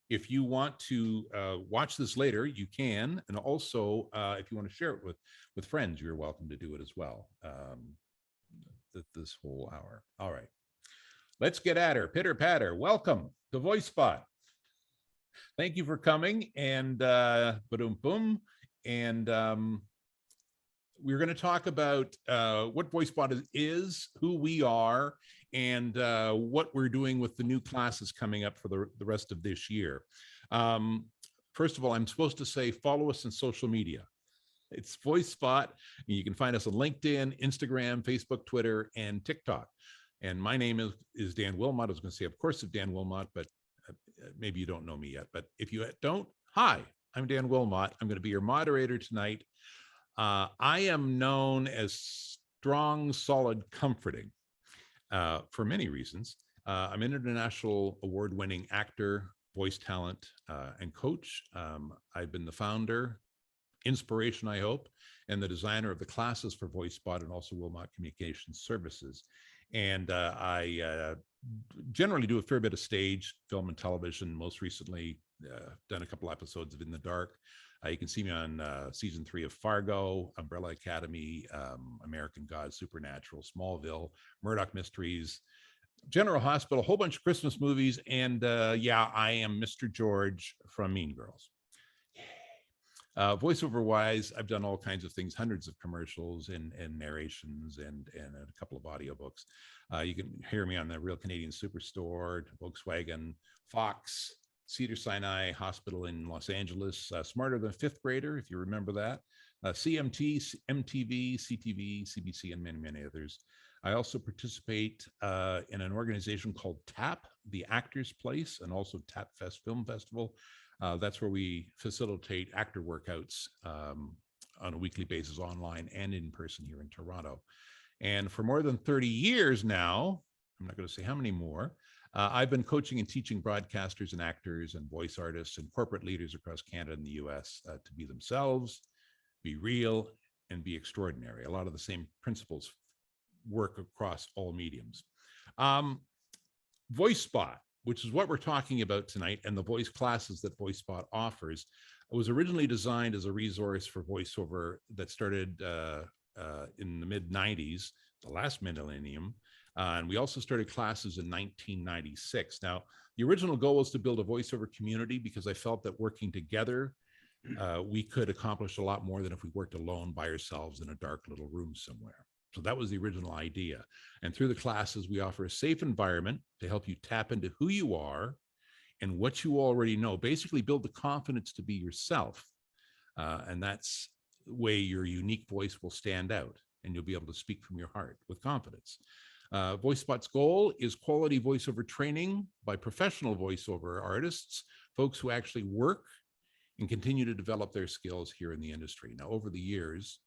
If you want to watch this later, you can. And also, if you want to share it with friends, you're welcome to do it as well. This whole hour. All right. Let's get at her. Pitter patter. Welcome to VoiceSpot. Thank you for coming. And ba-dum boom. And we're going to talk about what VoiceSpot is, who we are, and what we're doing with the new classes coming up for the rest of this year. First of all, I'm supposed to say follow us on social media. It's VoiceSpot. You can find us on LinkedIn, Instagram, Facebook, Twitter, and TikTok. And my name is Dan Wilmot. I was going to say, of course, of Dan Wilmot, but maybe you don't know me yet. But if you don't, hi, I'm Dan Wilmot. I'm going to be your moderator tonight. I am known as strong, solid, comforting for many reasons. I'm an international award-winning actor, voice talent, and coach. I've been the founder, inspiration, I hope, and the designer of the classes for VoiceSpot and also Wilmot Communication Services. And I generally do a fair bit of stage, film, and television. Most recently, done a couple episodes of In the Dark. You can see me on season 3 of Fargo, Umbrella Academy, American Gods, Supernatural, Smallville, Murdoch Mysteries, General Hospital, a whole bunch of Christmas movies. And yeah, I am Mr. George from Mean Girls. Voiceover wise, I've done all kinds of things, hundreds of commercials and narrations and a couple of audiobooks. You can hear me on the Real Canadian Superstore, Volkswagen, Fox, Cedar-Sinai Hospital in Los Angeles, Smarter Than a Fifth Grader, if you remember that, CMT, MTV, CTV, CBC, and many, many others. I also participate in an organization called TAP, the Actors Place, and also TAP Fest Film Festival. That's where we facilitate actor workouts on a weekly basis, online and in person here in Toronto. And for more than 30 years now, I'm not going to say how many more, I've been coaching and teaching broadcasters and actors and voice artists and corporate leaders across Canada and the US to be themselves, be real, and be extraordinary. A lot of the same principles work across all mediums. VoiceSpot, which is what we're talking about tonight, and the voice classes that VoiceSpot offers, was originally designed as a resource for voiceover that started in the mid-90s, the last millennium. And we also started classes in 1996. Now, the original goal was to build a voiceover community because I felt that working together, we could accomplish a lot more than if we worked alone by ourselves in a dark little room somewhere. So that was the original idea. And through the classes, we offer a safe environment to help you tap into who you are and what you already know. Basically, build the confidence to be yourself. And that's the way your unique voice will stand out, and you'll be able to speak from your heart with confidence. VoiceSpot's goal is quality voiceover training by professional voiceover artists, folks who actually work and continue to develop their skills here in the industry. Now, over the years,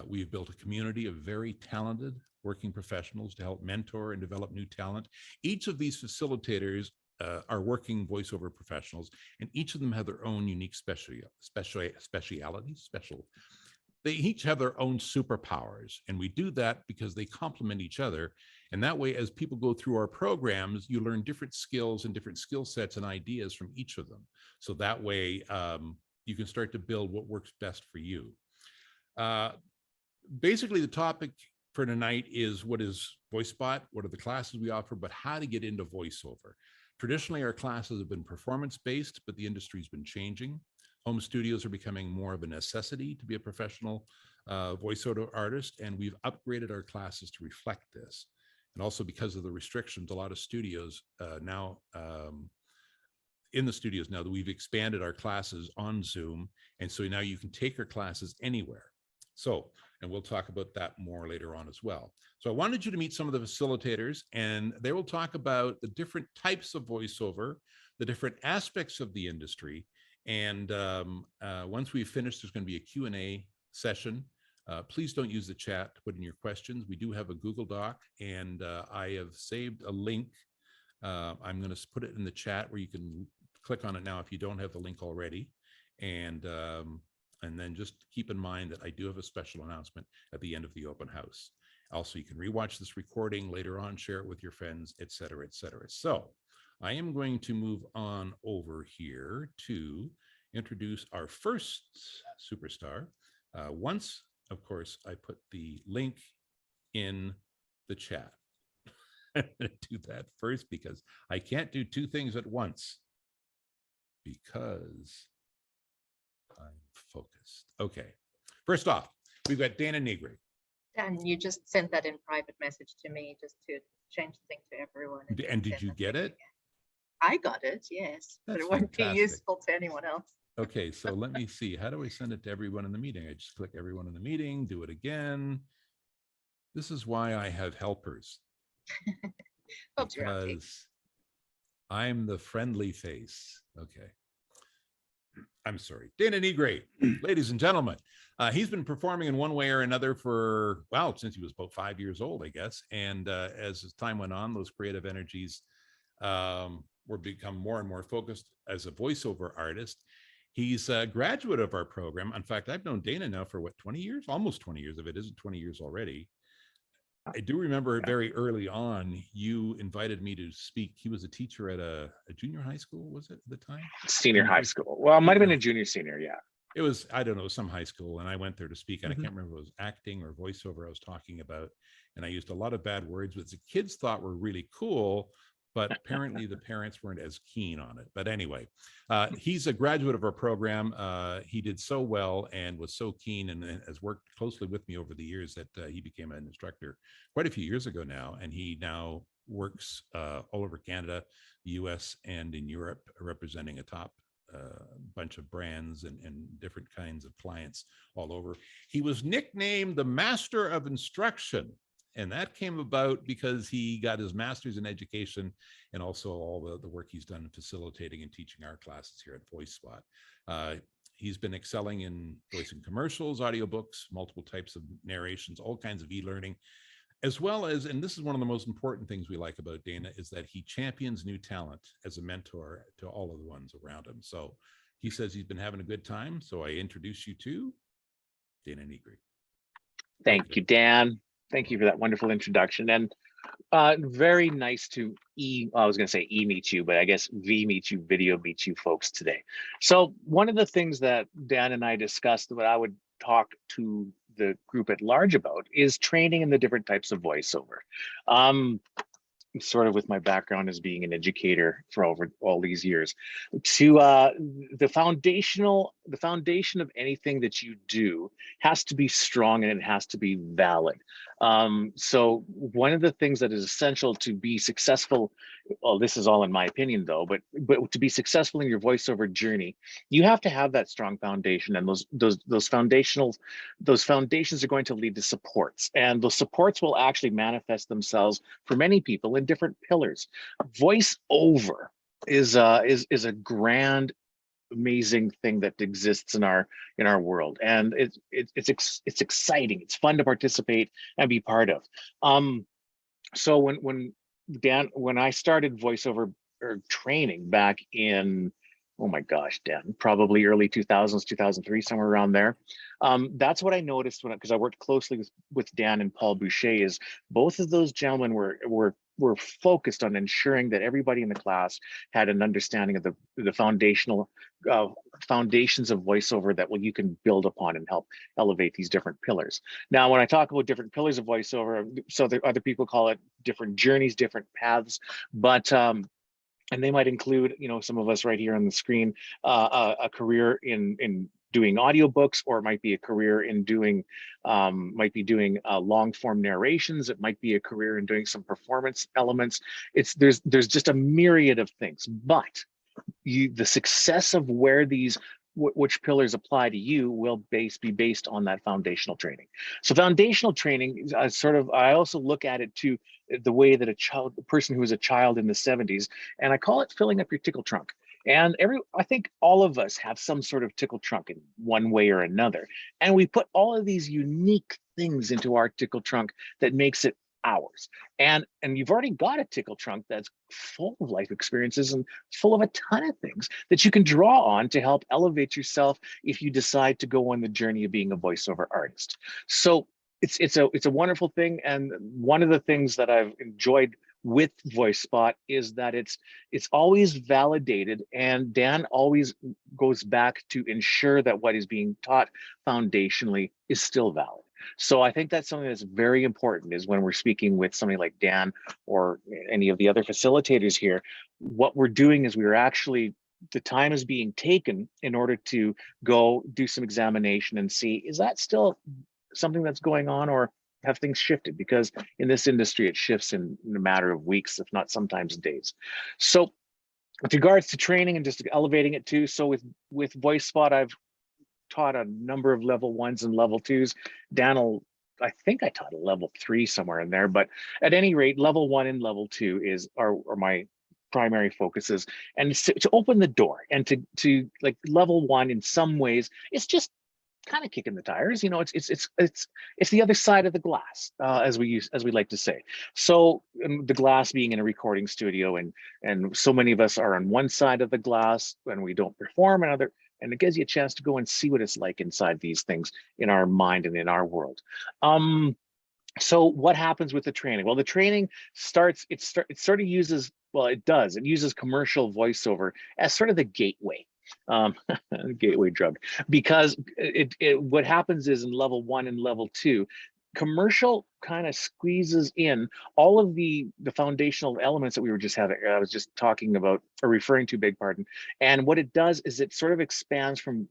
we've built a community of very talented working professionals to help mentor and develop new talent. Each of these facilitators are working voiceover professionals, and each of them have their own unique specialities. They each have their own superpowers, and we do that because they complement each other. And that way, as people go through our programs, you learn different skills and different skill sets and ideas from each of them. So that way, you can start to build what works best for you. Basically, the topic for tonight is what is VoiceSpot, what are the classes we offer, but how to get into voiceover. Traditionally, our classes have been performance-based, but the industry's been changing. Home studios are becoming more of a necessity to be a professional voiceover artist, and we've upgraded our classes to reflect this. And also because of the restrictions, a lot of studios now, in the studios now, that we've expanded our classes on Zoom, and so now you can take your classes anywhere. So, and we'll talk about that more later on as well. So I wanted you to meet some of the facilitators, and they will talk about the different types of voiceover, the different aspects of the industry. And once we've finished, there's going to be a Q&A session. Please don't use the chat to put in your questions. We do have a Google Doc, and I have saved a link. I'm going to put it in the chat where you can click on it now if you don't have the link already. And then just keep in mind that I do have a special announcement at the end of the open house. Also, you can rewatch this recording later on, share it with your friends, et cetera, et cetera. So I am going to move on over here to introduce our first superstar. Once, of course, I put the link in the chat. I'm going to do that first because I can't do two things at once because I'm focused. Okay. First off, we've got Dana Negri. Dan, you just sent that in private message to me just to change the thing to everyone. And did you get it? I got it, yes. That's but it won't fantastic. be useful to anyone else. Okay, so let me see. How do I send it to everyone in the meeting? I just click everyone in the meeting, do it again. This is why I have helpers. Because I'm the friendly face. Okay. I'm sorry. Dana Negri, ladies and gentlemen. He's been performing in one way or another for, well, since he was about 5 years old, I guess. And as his time went on, those creative energies were become more and more focused as a voiceover artist. He's a graduate of our program. In fact, I've known Dana now for what, 20 years? Almost 20 years, if it isn't 20 years already. I do remember very early on, you invited me to speak. He was a teacher at a junior high school, was it at the time? Senior high school. Well, it might have been a junior senior, yeah. It was, I don't know, some high school. And I went there to speak. And I can't remember if it was acting or voiceover I was talking about. And I used a lot of bad words, which the kids thought were really cool. But apparently the parents weren't as keen on it. But anyway, he's a graduate of our program. He did so well and was so keen and has worked closely with me over the years that he became an instructor quite a few years ago now. And he now works all over Canada, the US, and in Europe, representing a top bunch of brands and different kinds of clients all over. He was nicknamed the Master of Instruction. And that came about because he got his master's in education and also all the work he's done in facilitating and teaching our classes here at VoiceSpot. He's been excelling in voicing commercials, audiobooks, multiple types of narrations, all kinds of e-learning, as well as, and this is one of the most important things we like about Dana, is that he champions new talent as a mentor to all of the ones around him. So he says he's been having a good time. So I introduce you to Dana Negri. Thank you, Dan. Thank you for that wonderful introduction. And very nice to I was going to say meet you, but I guess meet you, video meet you folks today. So one of the things that Dan and I discussed that I would talk to the group at large about is training in the different types of voiceover. Sort of with my background as being an educator for over all these years, to the foundation of anything that you do has to be strong and it has to be valid. So one of the things that is essential to be successful, well, this is all in my opinion though, but to be successful in your voiceover journey, you have to have that strong foundation, and those foundations are going to lead to supports, and those supports will actually manifest themselves for many people in different pillars. Voiceover is a grand, amazing thing that exists in our world, and it's exciting. It's fun to participate and be part of. So when I started voiceover or training back in, oh my gosh, Dan, probably early 2000s, 2003, somewhere around there. That's what I noticed because I worked closely with Dan and Paul Boucher, is both of those gentlemen were focused on ensuring that everybody in the class had an understanding of the foundations of voiceover that you can build upon and help elevate these different pillars. Now, when I talk about different pillars of voiceover, so the other people call it different journeys, different paths, but and they might include, some of us right here on the screen, a career in doing audiobooks, or it might be a career in doing, long form narrations. It might be a career in doing some performance elements. There's just a myriad of things, but the success of where which pillars apply to you will be based on that foundational training. So foundational training, I also look at it too, the way that a person who was a child in the 70s, and I call it filling up your tickle trunk. And I think all of us have some sort of tickle trunk in one way or another. And we put all of these unique things into our tickle trunk that makes it ours. And you've already got a tickle trunk that's full of life experiences and full of a ton of things that you can draw on to help elevate yourself if you decide to go on the journey of being a voiceover artist. So it's a wonderful thing. And one of the things that I've enjoyed with VoiceSpot is that it's always validated, and Dan always goes back to ensure that what is being taught foundationally is still valid. So I think that's something that's very important, is when we're speaking with somebody like Dan or any of the other facilitators here, what we're doing is we're actually, the time is being taken in order to go do some examination and see, is that still something that's going on, or have things shifted? Because in this industry, it shifts in a matter of weeks, if not sometimes days. So with regards to training and just elevating it too, so with VoiceSpot, I've taught a number of level 1s and level 2s. I think I taught a level 3 somewhere in there, but at any rate, level 1 and level 2 are my primary focuses, and to open the door, and to like level 1 in some ways, it's just kind of kicking the tires. You know, it's the other side of the glass, as we like to say. So the glass being in a recording studio, and so many of us are on one side of the glass and we don't perform another. And it gives you a chance to go and see what it's like inside these things in our mind and in our world. So what happens with the training? Well, the training it sort of uses, well, it uses commercial voiceover as sort of the gateway, gateway drug, because what happens is in level 1 and level 2, commercial kind of squeezes in all of the foundational elements that we were just having. I was just talking about, or referring to, beg pardon. And what it does is it sort of expands from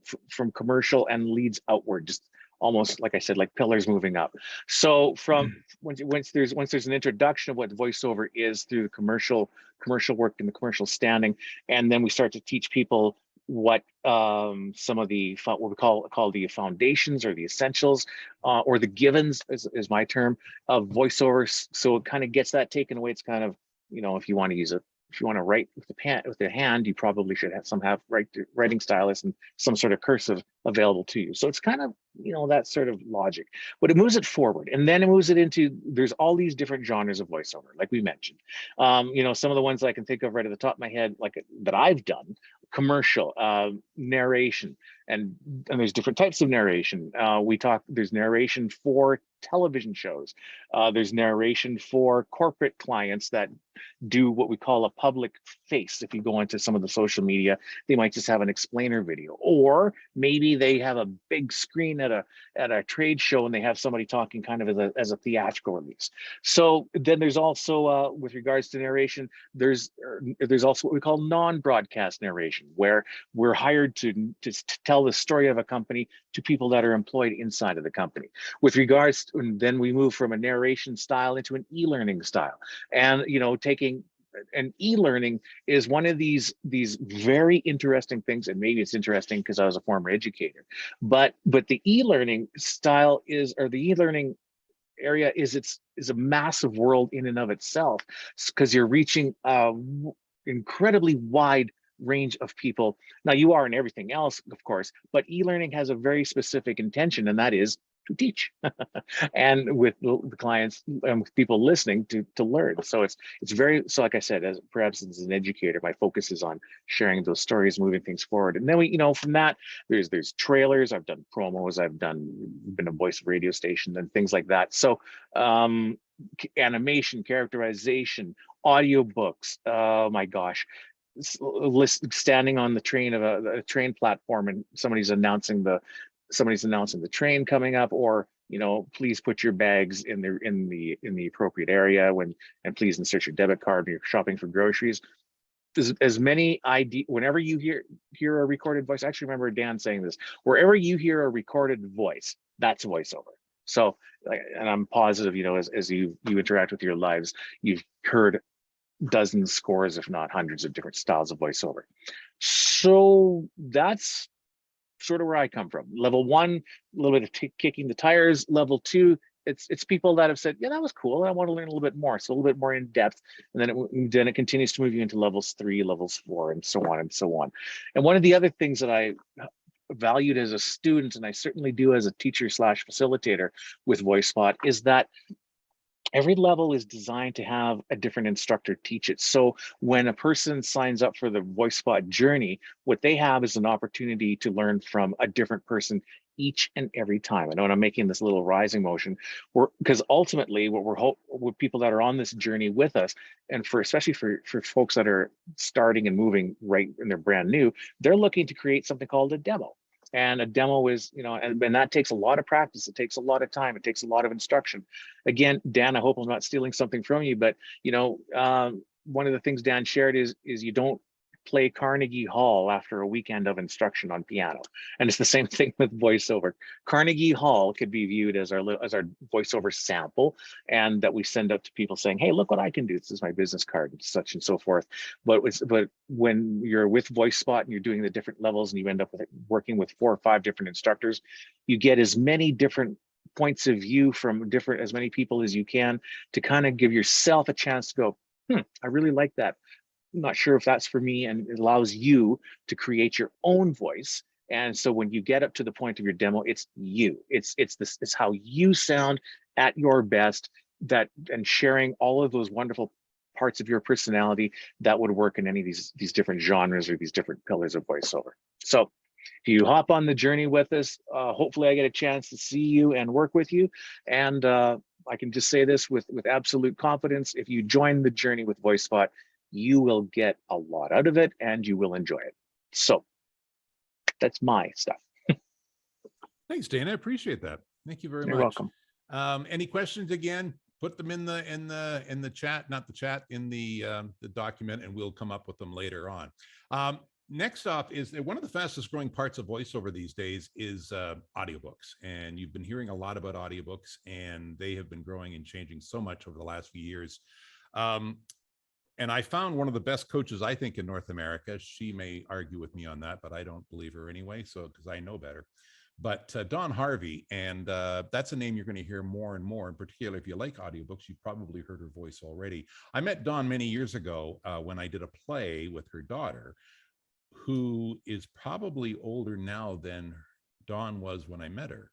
commercial and leads outward, just almost like I said, like pillars moving up. So from once there's an introduction of what voiceover is through the commercial work and the commercial standing, and then we start to teach people what some of the what we call the foundations or the essentials, or the givens is my term, of voiceover. So it kind of gets that taken away. It's kind of, you know, if you want to write with the hand, you probably should have writing stylus and some sort of cursive available to you. So it's kind of, you know, that sort of logic, but it moves it forward, and then it moves it into, there's all these different genres of voiceover, like we mentioned. You know, some of the ones I can think of right at the top of my head, like that I've done: commercial, narration, and there's different types of narration. There's narration for television shows. There's narration for corporate clients that do what we call a public face. If you go into some of the social media, they might just have an explainer video, or maybe they have a big screen at a trade show and they have somebody talking kind of as a theatrical release. So then there's also, with regards to narration, there's also what we call non-broadcast narration, where we're hired to tell the story of a company to people that are employed inside of the company. With regards to, and then we move from a narration style into an e-learning style. And, you know, taking an e-learning is one of these very interesting things, and maybe it's interesting because I was a former educator, but the e-learning style or the e-learning area is a massive world in and of itself, because you're reaching incredibly wide range of people. Now, you are in everything else, of course, but e-learning has a very specific intention, and that is to teach, and with the clients and with people listening to learn. So it's very, so like I said, perhaps as an educator, my focus is on sharing those stories, moving things forward. And then we, you know, from that, there's trailers, I've done promos, I've been a voice of radio station and things like that. So animation, characterization, audiobooks, oh my gosh, standing on the train of a train platform, and somebody's announcing the train coming up, or, you know, please put your bags in the appropriate area and please insert your debit card when you're shopping for groceries. As many whenever you hear a recorded voice, I actually remember Dan saying this, wherever you hear a recorded voice, that's voiceover. So, and I'm positive, you know, as you interact with your lives, you've heard dozens, scores, if not hundreds of different styles of voiceover. So that's sort of where I come from. Level 1, a little bit of kicking the tires. Level 2, it's people that have said, yeah, that was cool, I want to learn a little bit more, so a little bit more in depth. And then it continues to move you into levels 3, levels 4, and so on and so on. And one of the other things that I valued as a student, and I certainly do as a teacher / facilitator with VoiceSpot, is that every level is designed to have a different instructor teach it. So when a person signs up for the VoiceSpot journey, what they have is an opportunity to learn from a different person each and every time. I know I'm making this little rising motion, because ultimately what with people that are on this journey with us, and for especially for folks that are starting and moving right and they're brand new, they're looking to create something called a demo. And a demo is, and that takes a lot of practice. It takes a lot of time. It takes a lot of instruction. Again, Dan, I hope I'm not stealing something from you, but one of the things Dan shared is you don't play Carnegie Hall after a weekend of instruction on piano. And it's the same thing with voiceover. Carnegie Hall could be viewed as our voiceover sample, and that we send out to people saying, hey, look what I can do. This is my business card, and such and so forth. But when you're with VoiceSpot and you're doing the different levels and you end up with working with 4 or 5 different instructors, you get as many different points of view from as many people as you can, to kind of give yourself a chance to go, I really like that. I'm not sure if that's for me, and it allows you to create your own voice. And so when you get up to the point of your demo, it's you. It's how you sound at your best, and sharing all of those wonderful parts of your personality that would work in any of these different genres or these different pillars of voiceover. So if you hop on the journey with us, hopefully I get a chance to see you and work with you. And I can just say this with absolute confidence: if you join the journey with VoiceSpot, you will get a lot out of it and you will enjoy it. So that's my stuff. Thanks, Dana. I appreciate that. Thank you very much. You're welcome. Any questions? Again, put them in the chat, not the chat, in the document, and we'll come up with them later on. Next off is one of the fastest growing parts of voiceover these days is audiobooks. And you've been hearing a lot about audiobooks, and they have been growing and changing so much over the last few years. And I found one of the best coaches, I think, in North America. She may argue with me on that, but I don't believe her anyway, so because I know better. But Dawn Harvey, and that's a name you're going to hear more and more, and particularly if you like audiobooks, you've probably heard her voice already. I met Dawn many years ago when I did a play with her daughter, who is probably older now than Dawn was when I met her.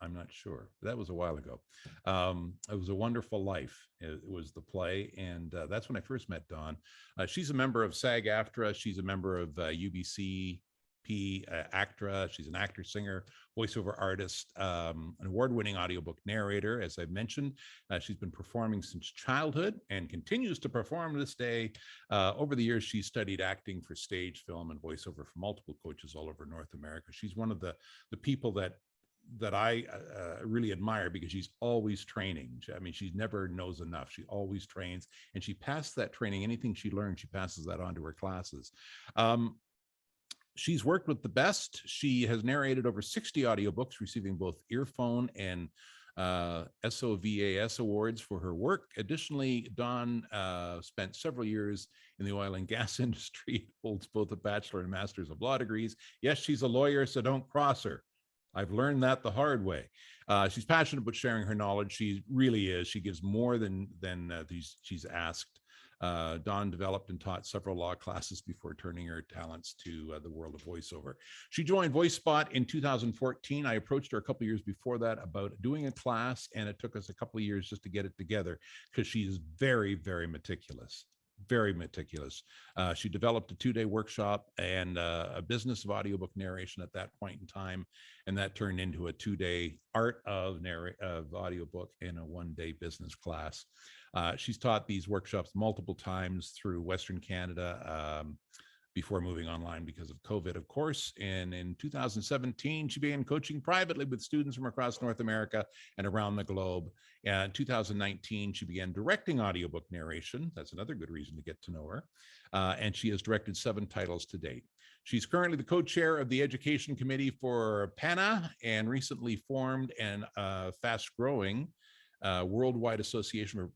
I'm not sure. That was a while ago. It was A Wonderful Life. It was the play. And that's when I first met Dawn. She's a member of SAG-AFTRA. She's a member of UBC ACTRA. She's an actor, singer, voiceover artist, an award-winning audiobook narrator. As I've mentioned, she's been performing since childhood and continues to perform to this day. Over the years, she's studied acting for stage, film, and voiceover for multiple coaches all over North America. She's one of the people that I really admire, because she's always training. I mean, she never knows enough. She always trains, and she passes that training. Anything she learns, she passes that on to her classes. She's worked with the best. She has narrated over 60 audiobooks, receiving both earphone and SOVAS awards for her work. Additionally, Dawn spent several years in the oil and gas industry, holds both a bachelor and master's of law degrees. Yes, she's a lawyer, so don't cross her. I've learned that the hard way. She's passionate about sharing her knowledge. She really is. She gives more than she's asked. Dawn developed and taught several law classes before turning her talents to the world of voiceover. She joined VoiceSpot in 2014. I approached her a couple of years before that about doing a class, and it took us a couple of years just to get it together, because she is very, very meticulous. Very meticulous. She developed a 2-day workshop and a business of audiobook narration at that point in time, and that turned into a 2-day art of audiobook and a 1-day business class. She's taught these workshops multiple times through Western Canada before moving online because of COVID, of course. And in 2017, she began coaching privately with students from across North America and around the globe. And in 2019, she began directing audiobook narration. That's another good reason to get to know her. And she has directed 7 titles to date. She's currently the co-chair of the education committee for PANA, and recently formed and fast-growing Worldwide Association of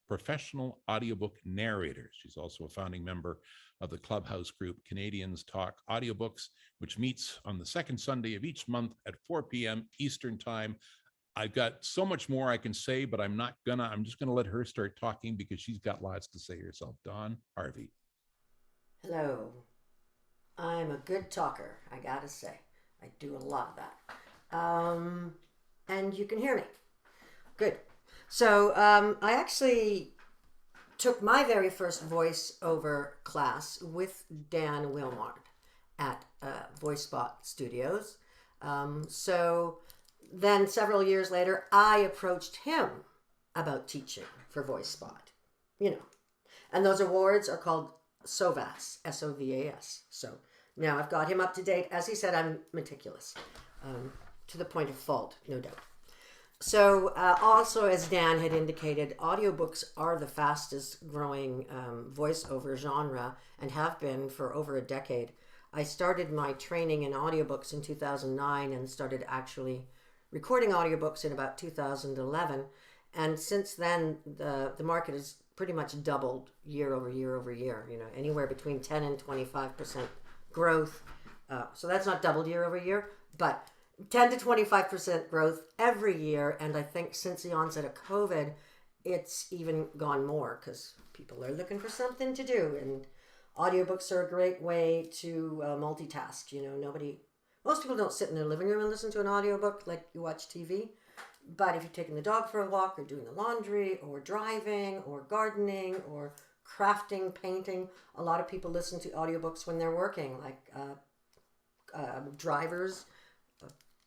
Professional Audiobook Narrators. She's also a founding member of the Clubhouse group Canadians Talk Audiobooks, which meets on the second Sunday of each month at 4 p.m. Eastern Time. I've got so much more I can say, but I'm just gonna let her start talking, because she's got lots to say herself. Dawn Harvey. Hello. I'm a good talker, I gotta say. I do a lot of that. And you can hear me. Good. So I actually took my very first voiceover class with Dan Wilmard at VoiceSpot Studios. So then several years later, I approached him about teaching for VoiceSpot, you know. And those awards are called SOVAS, S-O-V-A-S. So now I've got him up to date. As he said, I'm meticulous, to the point of fault, no doubt. So also, as Dan had indicated, audiobooks are the fastest growing voiceover genre and have been for over a decade. I started my training in audiobooks in 2009 and started actually recording audiobooks in about 2011. And since then, the market has pretty much doubled year over year over year, you know, anywhere between 10 and 25% growth. So that's not doubled year over year, but 10 to 25% growth every year. And I think since the onset of COVID, it's even gone more because people are looking for something to do. And audiobooks are a great way to multitask. You know, most people don't sit in their living room and listen to an audiobook like you watch TV. But if you're taking the dog for a walk or doing the laundry or driving or gardening or crafting, painting, a lot of people listen to audiobooks when they're working, like drivers,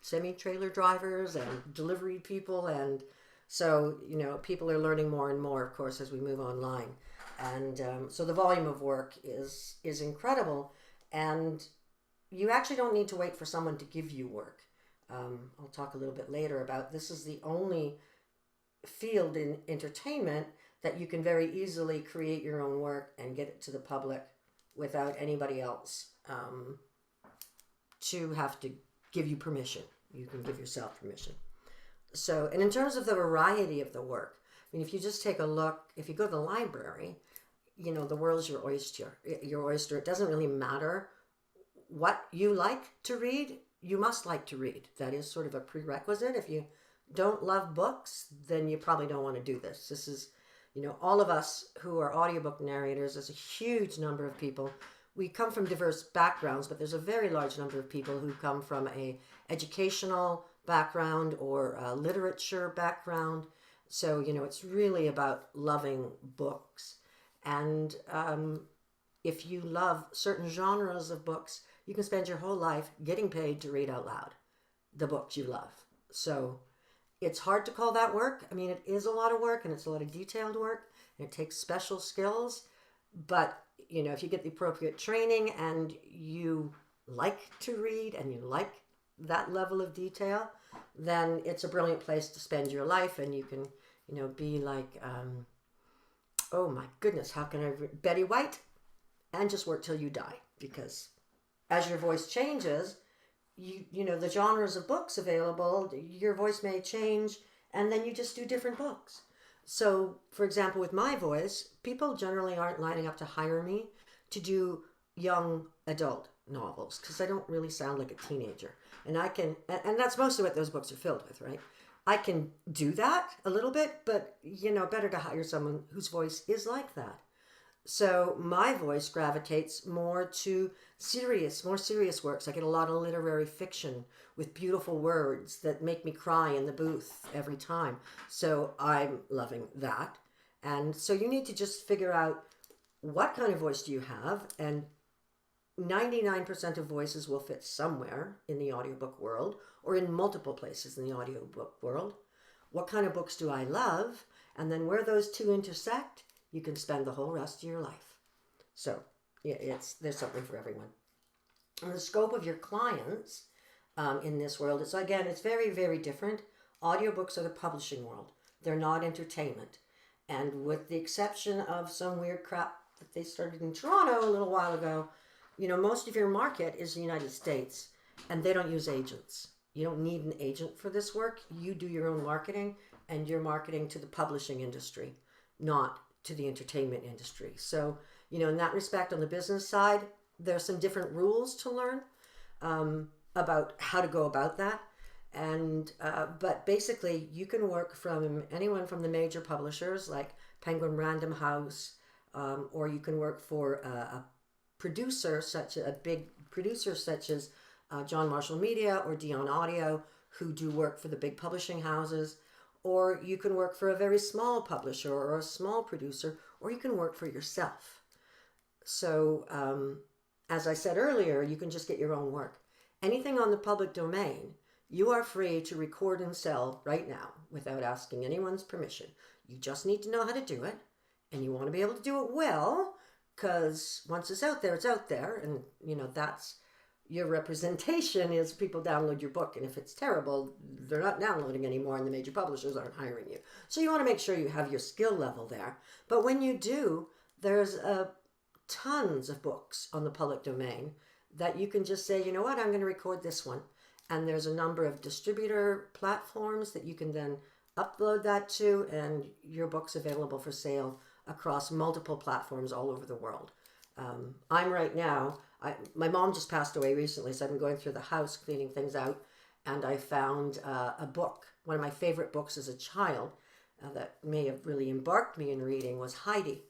semi-trailer drivers and delivery people. And so, you know, people are learning more and more, of course, as we move online. And so the volume of work is incredible. And you actually don't need to wait for someone to give you work. I'll talk a little bit later about this is the only field in entertainment that you can very easily create your own work and get it to the public without anybody else to have to give you permission. You can give yourself permission. So, and in terms of the variety of the work, I mean, if you just take a look, if you go to the library, you know, the world's your oyster. It doesn't really matter what you like to read. You must like to read. That is sort of a prerequisite. If you don't love books, then you probably don't want to do this. This is, you know, all of us who are audiobook narrators, there's a huge number of people. We come from diverse backgrounds, but there's a very large number of people who come from a educational background or a literature background. So, you know, it's really about loving books. And if you love certain genres of books, you can spend your whole life getting paid to read out loud the books you love. So it's hard to call that work. I mean, it is a lot of work and it's a lot of detailed work and it takes special skills. But, you know, if you get the appropriate training and you like to read and you like that level of detail, then it's a brilliant place to spend your life. And you can, you know, be like, oh my goodness, how can I read Betty White and just work till you die? Because as your voice changes, you know, the genres of books available, your voice may change, and then you just do different books. So, for example, with my voice, people generally aren't lining up to hire me to do young adult novels because I don't really sound like a teenager. And I can, and that's mostly what those books are filled with, right? I can do that a little bit, but, you know, better to hire someone whose voice is like that. So my voice gravitates more to more serious works. I get a lot of literary fiction with beautiful words that make me cry in the booth every time. So I'm loving that. And so you need to just figure out what kind of voice do you have, and 99% of voices will fit somewhere in the audiobook world or in multiple places in the audiobook world. What kind of books do I love? And then where those two intersect, you can spend the whole rest of your life. So yeah, there's something for everyone. And the scope of your clients in this world, it's very, very different. Audiobooks are the publishing world. They're not entertainment. And with the exception of some weird crap that they started in Toronto a little while ago, you know, most of your market is the United States, and they don't use agents. You don't need an agent for this work. You do your own marketing, and you're marketing to the publishing industry, not to the entertainment industry. So, you know, in that respect, on the business side, there's some different rules to learn about how to go about that. And but basically, you can work from anyone from the major publishers like Penguin Random House, or you can work for a big producer such as John Marshall Media or Dion Audio, who do work for the big publishing houses. or you can work for a very small publisher or a small producer, or you can work for yourself. So, as I said earlier, you can just get your own work. Anything on the public domain, you are free to record and sell right now without asking anyone's permission. You just need to know how to do it, and you want to be able to do it well, because once it's out there, and that's your representation is people download your book, and if it's terrible, they're not downloading anymore, and the major publishers aren't hiring you. So you want to make sure you have your skill level there. But when you do, there's tons of books on the public domain that you can just say, you know what, I'm going to record this one. And there's a number of distributor platforms that you can then upload that to, and your book's available for sale across multiple platforms all over the world. I'm right now, my mom just passed away recently, so I've been going through the house cleaning things out, and I found a book. One of my favorite books as a child that may have really embarked me in reading was Heidi.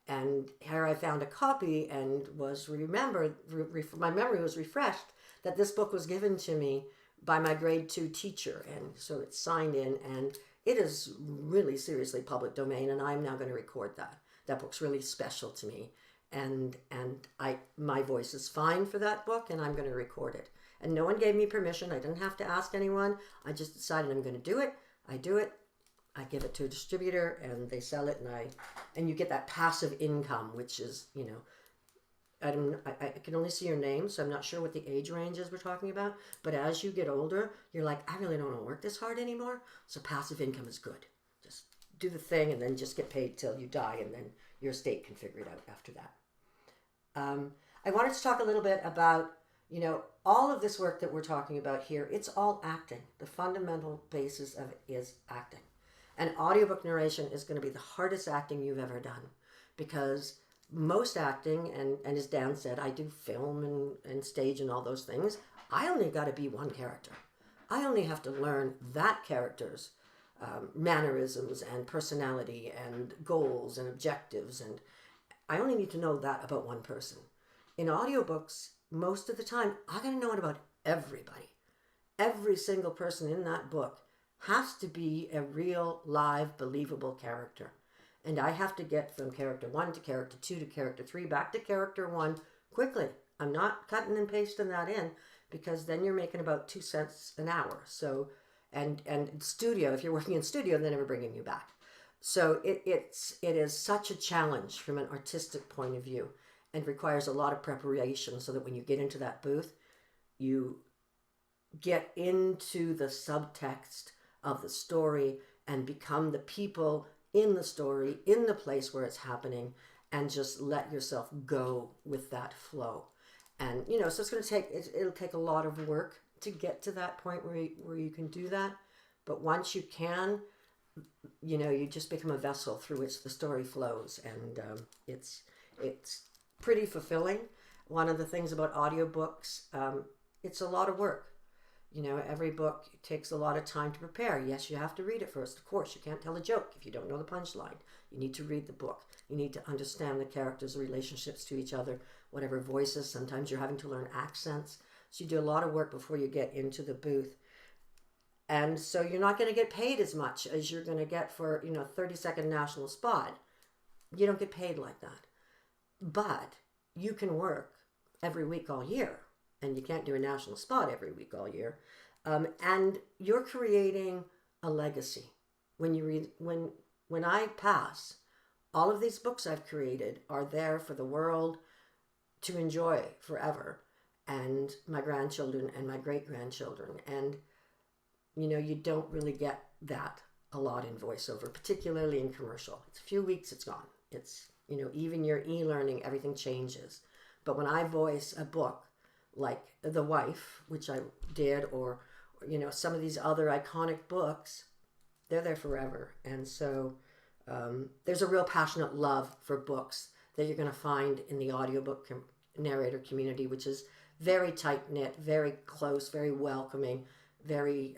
And here I found a copy and was my memory was refreshed that this book was given to me by my grade 2 teacher. And so it's signed in, and it is really seriously public domain, and I'm now going to record that. That book's really special to me. And my voice is fine for that book, and I'm going to record it. And no one gave me permission. I didn't have to ask anyone. I just decided I'm going to do it. I do it. I give it to a distributor, and they sell it, and you get that passive income, which is, I can only see your name, so I'm not sure what the age range is we're talking about. But as you get older, you're like, I really don't want to work this hard anymore. So passive income is good. Just do the thing and then just get paid till you die, and then your estate can figure it out after that. I wanted to talk a little bit about, all of this work that we're talking about here. It's all acting. The fundamental basis of it is acting. And audiobook narration is going to be the hardest acting you've ever done, because most acting, and as Dan said, I do film and stage and all those things. I only got to be one character. I only have to learn that character's mannerisms and personality and goals and objectives, and I only need to know that about one person. In audiobooks, most of the time, I got to know it about everybody. Every single person in that book has to be a real, live, believable character. And I have to get from character 1 to character 2 to character 3 back to character 1 quickly. I'm not cutting and pasting that in, because then you're making about 2 cents an hour. So, and studio, if you're working in studio, they're never bringing you back. So it is such a challenge from an artistic point of view, and requires a lot of preparation, so that when you get into that booth, you get into the subtext of the story and become the people in the story, in the place where it's happening, and just let yourself go with that flow. And, so it's going to it'll take a lot of work to get to that point where you can do that. But once you can, you just become a vessel through which the story flows. And it's pretty fulfilling. One of the things about audiobooks, it's a lot of work. Every book takes a lot of time to prepare. Yes, you have to read it first. Of course, you can't tell a joke if you don't know the punchline. You need to read the book. You need to understand the characters' relationships to each other, whatever voices. Sometimes you're having to learn accents. So you do a lot of work before you get into the booth. And so you're not going to get paid as much as you're going to get for, 30-second national spot. You don't get paid like that. But you can work every week all year. And you can't do a national spot every week all year. And you're creating a legacy. When I pass, all of these books I've created are there for the world to enjoy forever, and my grandchildren and my great-grandchildren. And, you don't really get that a lot in voiceover, particularly in commercial. It's a few weeks, it's gone. It's, even your e-learning, everything changes. But when I voice a book, like The Wife, which I did, or some of these other iconic books, they're there forever. And so there's a real passionate love for books that you're going to find in the audiobook narrator community, which is very tight-knit, very close, very welcoming, very,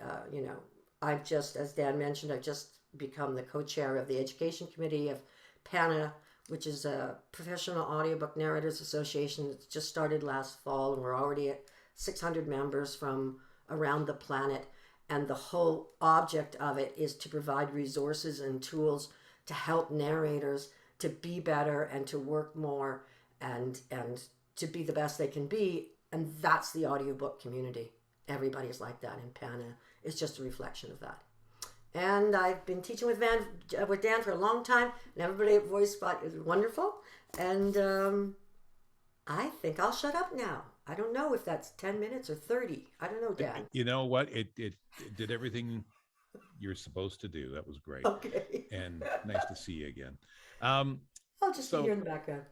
I've just, as Dan mentioned, I've just become the co-chair of the education committee of PANA, which is a professional audiobook narrators association that just started last fall, and we're already at 600 members from around the planet. And the whole object of it is to provide resources and tools to help narrators to be better and to work more and to be the best they can be. And that's the audiobook community. Everybody's like that in PANA. It's just a reflection of that. And I've been teaching with Dan for a long time, and everybody at VoiceSpot is wonderful. And I think I'll shut up now. I don't know if that's 10 minutes or 30. I don't know, Dan. You know what? It did everything you're supposed to do. That was great. Okay. And nice to see you again. I'll just be here in the background.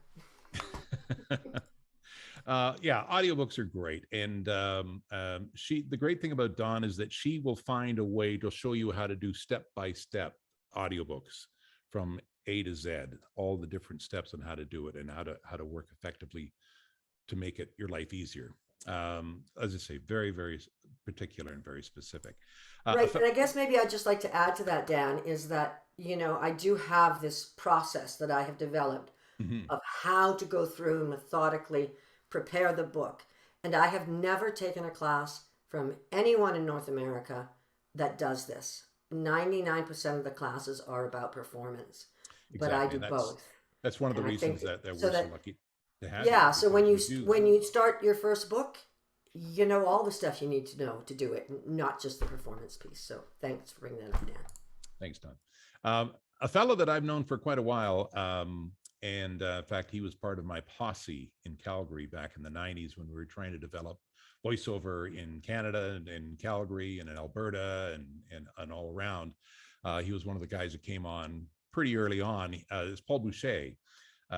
Yeah, audiobooks are great. And the great thing about Dawn is that she will find a way to show you how to do step-by-step audiobooks from A to Z, all the different steps on how to do it and how to work effectively to make it your life easier. As I say, very, very particular and very specific. Right. And I guess maybe I'd just like to add to that, Dan, is that, I do have this process that I have developed of how to go through and methodically prepare the book. And I have never taken a class from anyone in North America that does this. 99% of the classes are about performance, but I do both. That's one of the reasons that we're so lucky to have. Yeah. So when you start your first book, you know all the stuff you need to know to do it, not just the performance piece. So thanks for bringing that up, Dan. Thanks, Don. A fellow that I've known for quite a while, and in fact, he was part of my posse in Calgary back in the 90s when we were trying to develop voiceover in Canada and in Calgary and in Alberta and all around. He was one of the guys that came on pretty early on. Is Paul Boucher.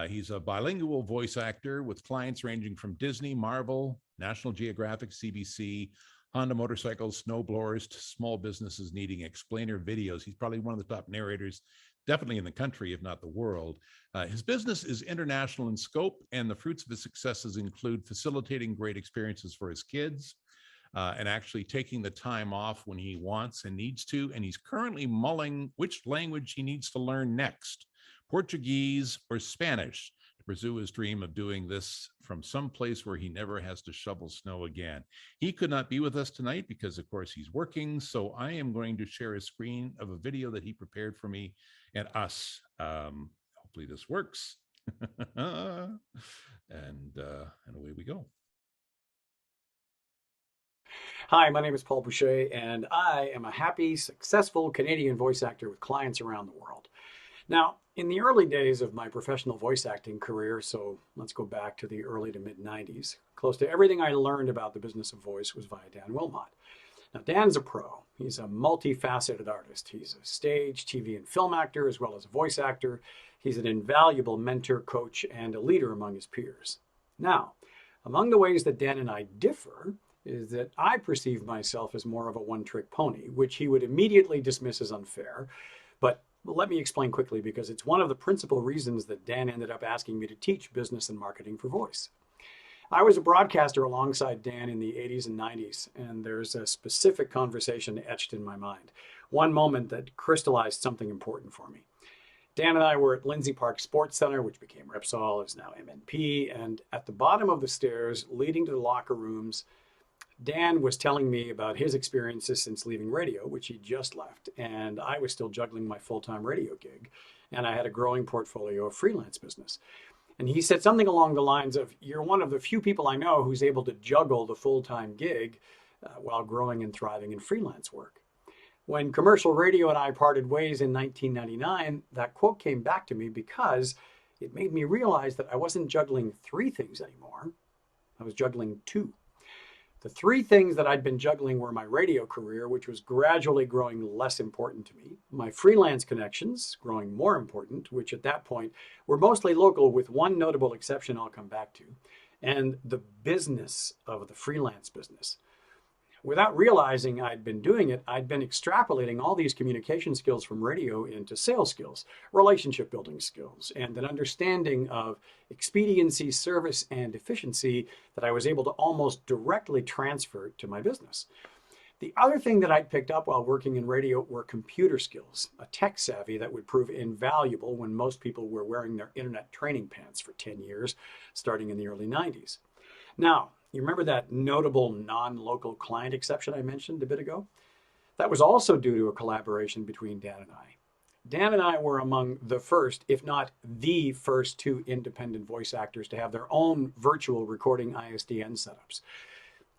He's a bilingual voice actor with clients ranging from Disney, Marvel, National Geographic, CBC, Honda motorcycles, snowblowers, to small businesses needing explainer videos. He's probably one of the top narrators, definitely in the country, if not the world. His business is international in scope, and the fruits of his successes include facilitating great experiences for his kids and actually taking the time off when he wants and needs to. And he's currently mulling which language he needs to learn next, Portuguese or Spanish, to pursue his dream of doing this from some place where he never has to shovel snow again. He could not be with us tonight because, of course, he's working. So I am going to share a screen of a video that he prepared for me and us. Hopefully this works. and away we go. Hi, my name is Paul Boucher, and I am a happy, successful Canadian voice actor with clients around the world. Now, in the early days of my professional voice acting career, so let's go back to the early to mid-90s, close to everything I learned about the business of voice was via Dan Wilmot. Now, Dan's a pro. He's a multifaceted artist. He's a stage, TV, and film actor, as well as a voice actor. He's an invaluable mentor, coach, and a leader among his peers. Now, among the ways that Dan and I differ is that I perceive myself as more of a one-trick pony, which he would immediately dismiss as unfair. But let me explain quickly, because it's one of the principal reasons that Dan ended up asking me to teach business and marketing for voice. I was a broadcaster alongside Dan in the 80s and 90s, and there's a specific conversation etched in my mind. One moment that crystallized something important for me. Dan and I were at Lindsay Park Sports Center, which became Repsol, is now MNP, and at the bottom of the stairs leading to the locker rooms, Dan was telling me about his experiences since leaving radio, which he just left, and I was still juggling my full-time radio gig, and I had a growing portfolio of freelance business. And he said something along the lines of, "You're one of the few people I know who's able to juggle the full-time gig while growing and thriving in freelance work." When commercial radio and I parted ways in 1999, that quote came back to me because it made me realize that I wasn't juggling 3 things anymore. I was juggling 2. The 3 things that I'd been juggling were my radio career, which was gradually growing less important to me, my freelance connections, growing more important, which at that point were mostly local with one notable exception I'll come back to, and the business of the freelance business. Without realizing I'd been doing it, I'd been extrapolating all these communication skills from radio into sales skills, relationship building skills, and an understanding of expediency, service, and efficiency that I was able to almost directly transfer to my business. The other thing that I'd picked up while working in radio were computer skills, a tech savvy that would prove invaluable when most people were wearing their internet training pants for 10 years, starting in the early 90s. Now, you remember that notable non-local client exception I mentioned a bit ago? That was also due to a collaboration between Dan and I. Dan and I were among the first, if not the first, two independent voice actors to have their own virtual recording ISDN setups.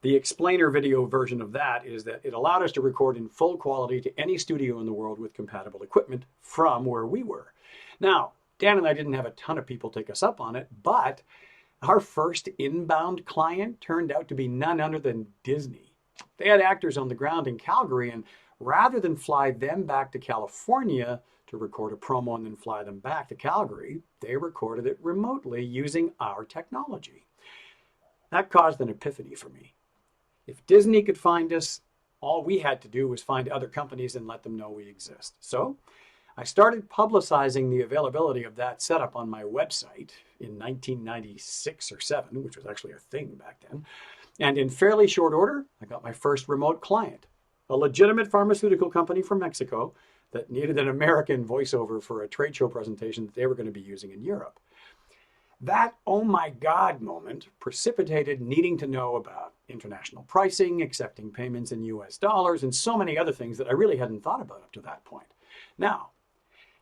The explainer video version of that is that it allowed us to record in full quality to any studio in the world with compatible equipment from where we were. Now, Dan and I didn't have a ton of people take us up on it, but our first inbound client turned out to be none other than Disney. They had actors on the ground in Calgary, and rather than fly them back to California to record a promo and then fly them back to Calgary, they recorded it remotely using our technology. That caused an epiphany for me. If Disney could find us, all we had to do was find other companies and let them know we exist. So I started publicizing the availability of that setup on my website in 1996 or 7, which was actually a thing back then. And in fairly short order, I got my first remote client, a legitimate pharmaceutical company from Mexico that needed an American voiceover for a trade show presentation that they were going to be using in Europe. That oh my God moment precipitated needing to know about international pricing, accepting payments in US dollars, and so many other things that I really hadn't thought about up to that point. Now,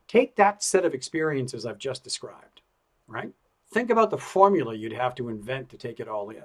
take that set of experiences I've just described, right? Think about the formula you'd have to invent to take it all in.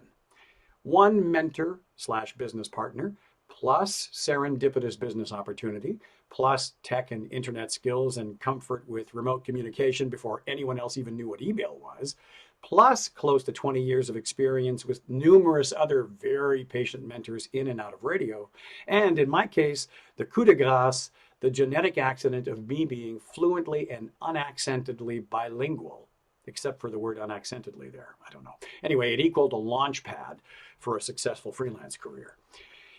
One mentor/business partner, plus serendipitous business opportunity, plus tech and internet skills and comfort with remote communication before anyone else even knew what email was, plus close to 20 years of experience with numerous other very patient mentors in and out of radio. And in my case, the coup de grace, the genetic accident of me being fluently and unaccentedly bilingual, except for the word unaccentedly there. I don't know. Anyway, it equaled a launch pad for a successful freelance career.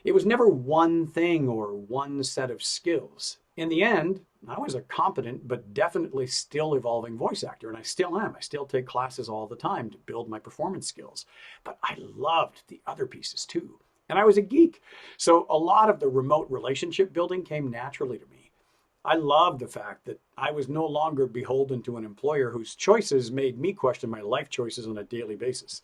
It was never one thing or one set of skills. In the end, I was a competent but definitely still evolving voice actor, and I still am. I still take classes all the time to build my performance skills. But I loved the other pieces too. And I was a geek. So a lot of the remote relationship building came naturally to me. I loved the fact that I was no longer beholden to an employer whose choices made me question my life choices on a daily basis.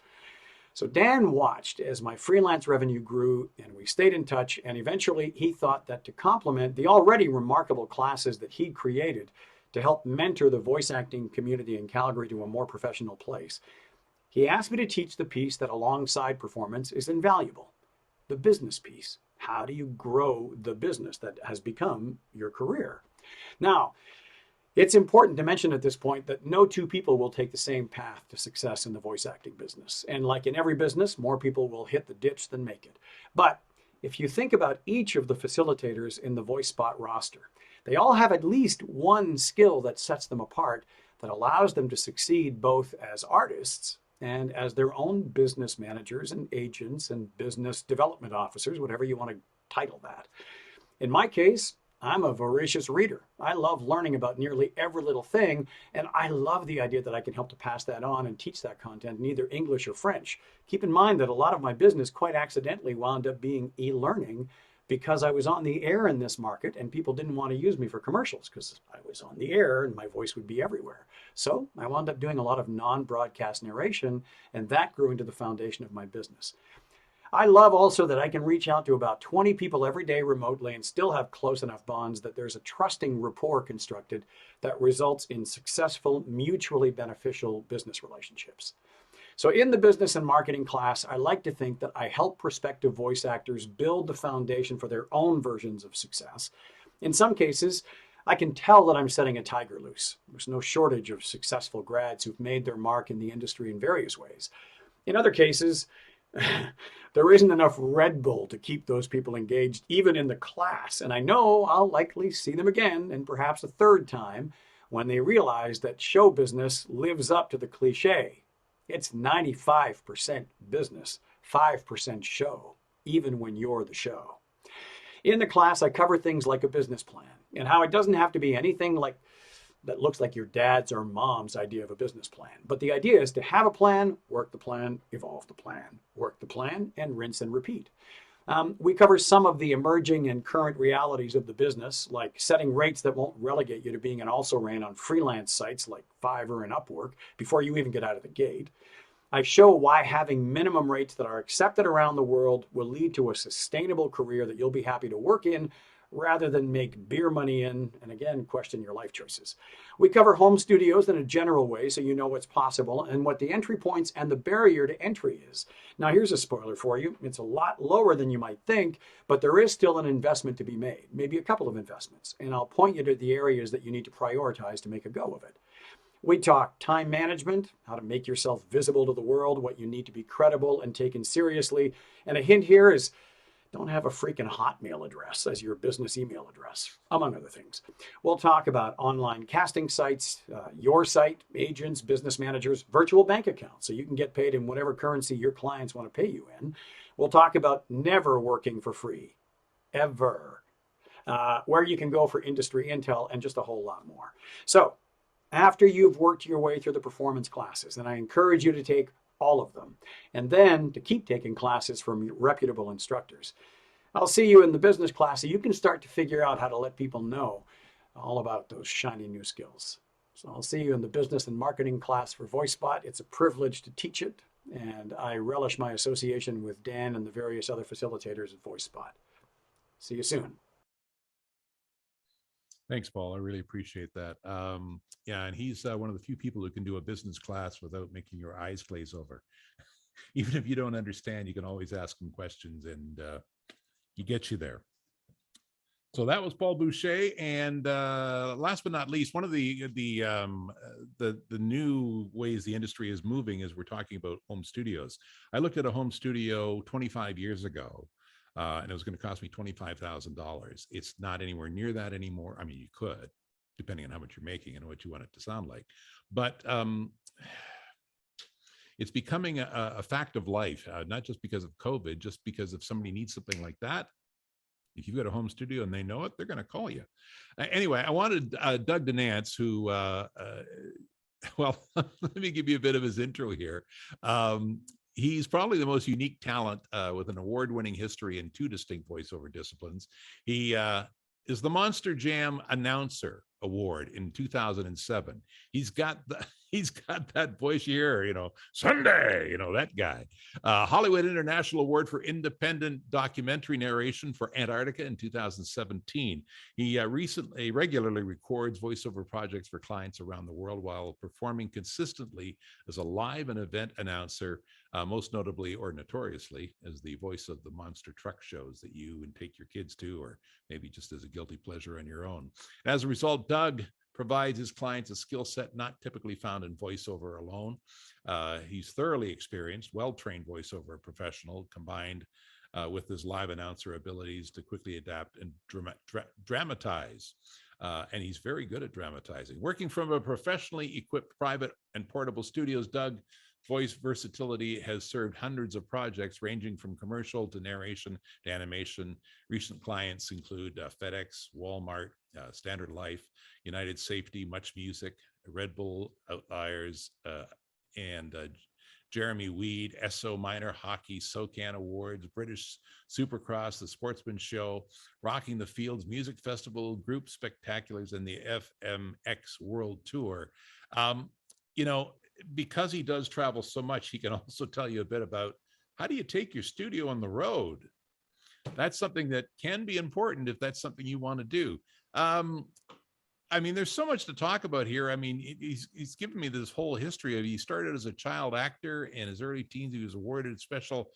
So Dan watched as my freelance revenue grew, and we stayed in touch, and eventually he thought that to complement the already remarkable classes that he'd created to help mentor the voice acting community in Calgary to a more professional place, he asked me to teach the piece that alongside performance is invaluable, the business piece. How do you grow the business that has become your career? Now, it's important to mention at this point that no two people will take the same path to success in the voice acting business. And like in every business, more people will hit the ditch than make it. But if you think about each of the facilitators in the VoiceSpot roster, they all have at least one skill that sets them apart, that allows them to succeed both as artists and as their own business managers and agents and business development officers, whatever you want to title that. In my case, I'm a voracious reader. I love learning about nearly every little thing, and I love the idea that I can help to pass that on and teach that content in either English or French. Keep in mind that a lot of my business quite accidentally wound up being e-learning because I was on the air in this market and people didn't want to use me for commercials because I was on the air and my voice would be everywhere. So I wound up doing a lot of non-broadcast narration, and that grew into the foundation of my business. I love also that I can reach out to about 20 people every day remotely and still have close enough bonds that there's a trusting rapport constructed that results in successful, mutually beneficial business relationships. So in the business and marketing class, I like to think that I help prospective voice actors build the foundation for their own versions of success. In some cases, I can tell that I'm setting a tiger loose. There's no shortage of successful grads who've made their mark in the industry in various ways. In other cases, there isn't enough Red Bull to keep those people engaged, even in the class. And I know I'll likely see them again, and perhaps a third time, when they realize that show business lives up to the cliche. It's 95% business, 5% show, even when you're the show. In the class, I cover things like a business plan and how it doesn't have to be anything like that looks like your dad's or mom's idea of a business plan. But the idea is to have a plan, work the plan, evolve the plan, work the plan, and rinse and repeat. We cover some of the emerging and current realities of the business, like setting rates that won't relegate you to being an also-ran on freelance sites like Fiverr and Upwork before you even get out of the gate. I show why having minimum rates that are accepted around the world will lead to a sustainable career that you'll be happy to work in, rather than make beer money in, and again, question your life choices. We cover home studios in a general way so you know what's possible and what the entry points and the barrier to entry is. Now, here's a spoiler for you. It's a lot lower than you might think, but there is still an investment to be made, maybe a couple of investments, and I'll point you to the areas that you need to prioritize to make a go of it. We talk time management, how to make yourself visible to the world, what you need to be credible and taken seriously. And a hint here is don't have a freaking Hotmail address as your business email address, among other things. We'll talk about online casting sites, your site, agents, business managers, virtual bank accounts, so you can get paid in whatever currency your clients want to pay you in. We'll talk about never working for free, ever, where you can go for industry intel, and just a whole lot more. So after you've worked your way through the performance classes, and I encourage you to take all of them, and then to keep taking classes from reputable instructors, I'll see you in the business class so you can start to figure out how to let people know all about those shiny new skills. So I'll see you in the business and marketing class for VoiceSpot. It's a privilege to teach it, and I relish my association with Dan and the various other facilitators at VoiceSpot. See you soon. Thanks, Paul. I really appreciate that. Yeah, and he's one of the few people who can do a business class without making your eyes glaze over. Even if you don't understand, you can always ask him questions, and he gets you there. So that was Paul Boucher, and last but not least, one of the new ways the industry is moving is we're talking about home studios. I looked at a home studio 25 years ago. And it was going to cost me $25,000. It's not anywhere near that anymore. I mean, you could, depending on how much you're making and what you want it to sound like. But it's becoming a fact of life, not just because of COVID, just because if somebody needs something like that, if you've got a home studio and they know it, they're going to call you. Anyway, I wanted Doug Denance, who, well, let me give you a bit of his intro here. He's probably the most unique talent with an award-winning history in 2 distinct voiceover disciplines. He is the Monster Jam Announcer Award in 2007. He's got that voice you hear, Sunday, that guy. Hollywood International Award for Independent Documentary Narration for Antarctica in 2017. He regularly records voiceover projects for clients around the world while performing consistently as a live and event announcer, most notably or notoriously as the voice of the monster truck shows that you and take your kids to, or maybe just as a guilty pleasure on your own. As a result, Doug provides his clients a skill set not typically found in voiceover alone. He's thoroughly experienced, well-trained voiceover professional, combined with his live announcer abilities to quickly adapt and dramatize. And he's very good at dramatizing. Working from a professionally equipped private and portable studios, Doug voice versatility has served hundreds of projects ranging from commercial to narration to animation. Recent clients include FedEx, Walmart, Standard Life, United Safety, Much Music, Red Bull, Outliers, and Jeremy Weed, SO Minor Hockey, SOCAN Awards, British Supercross, the Sportsman Show, Rocking the Fields Music Festival, Group Spectaculars, and the FMX World Tour. Because he does travel so much, he can also tell you a bit about how do you take your studio on the road. That's something that can be important if that's something you want to do. There's so much to talk about here. He's given me this whole history of, he started as a child actor in his early teens. He was awarded a special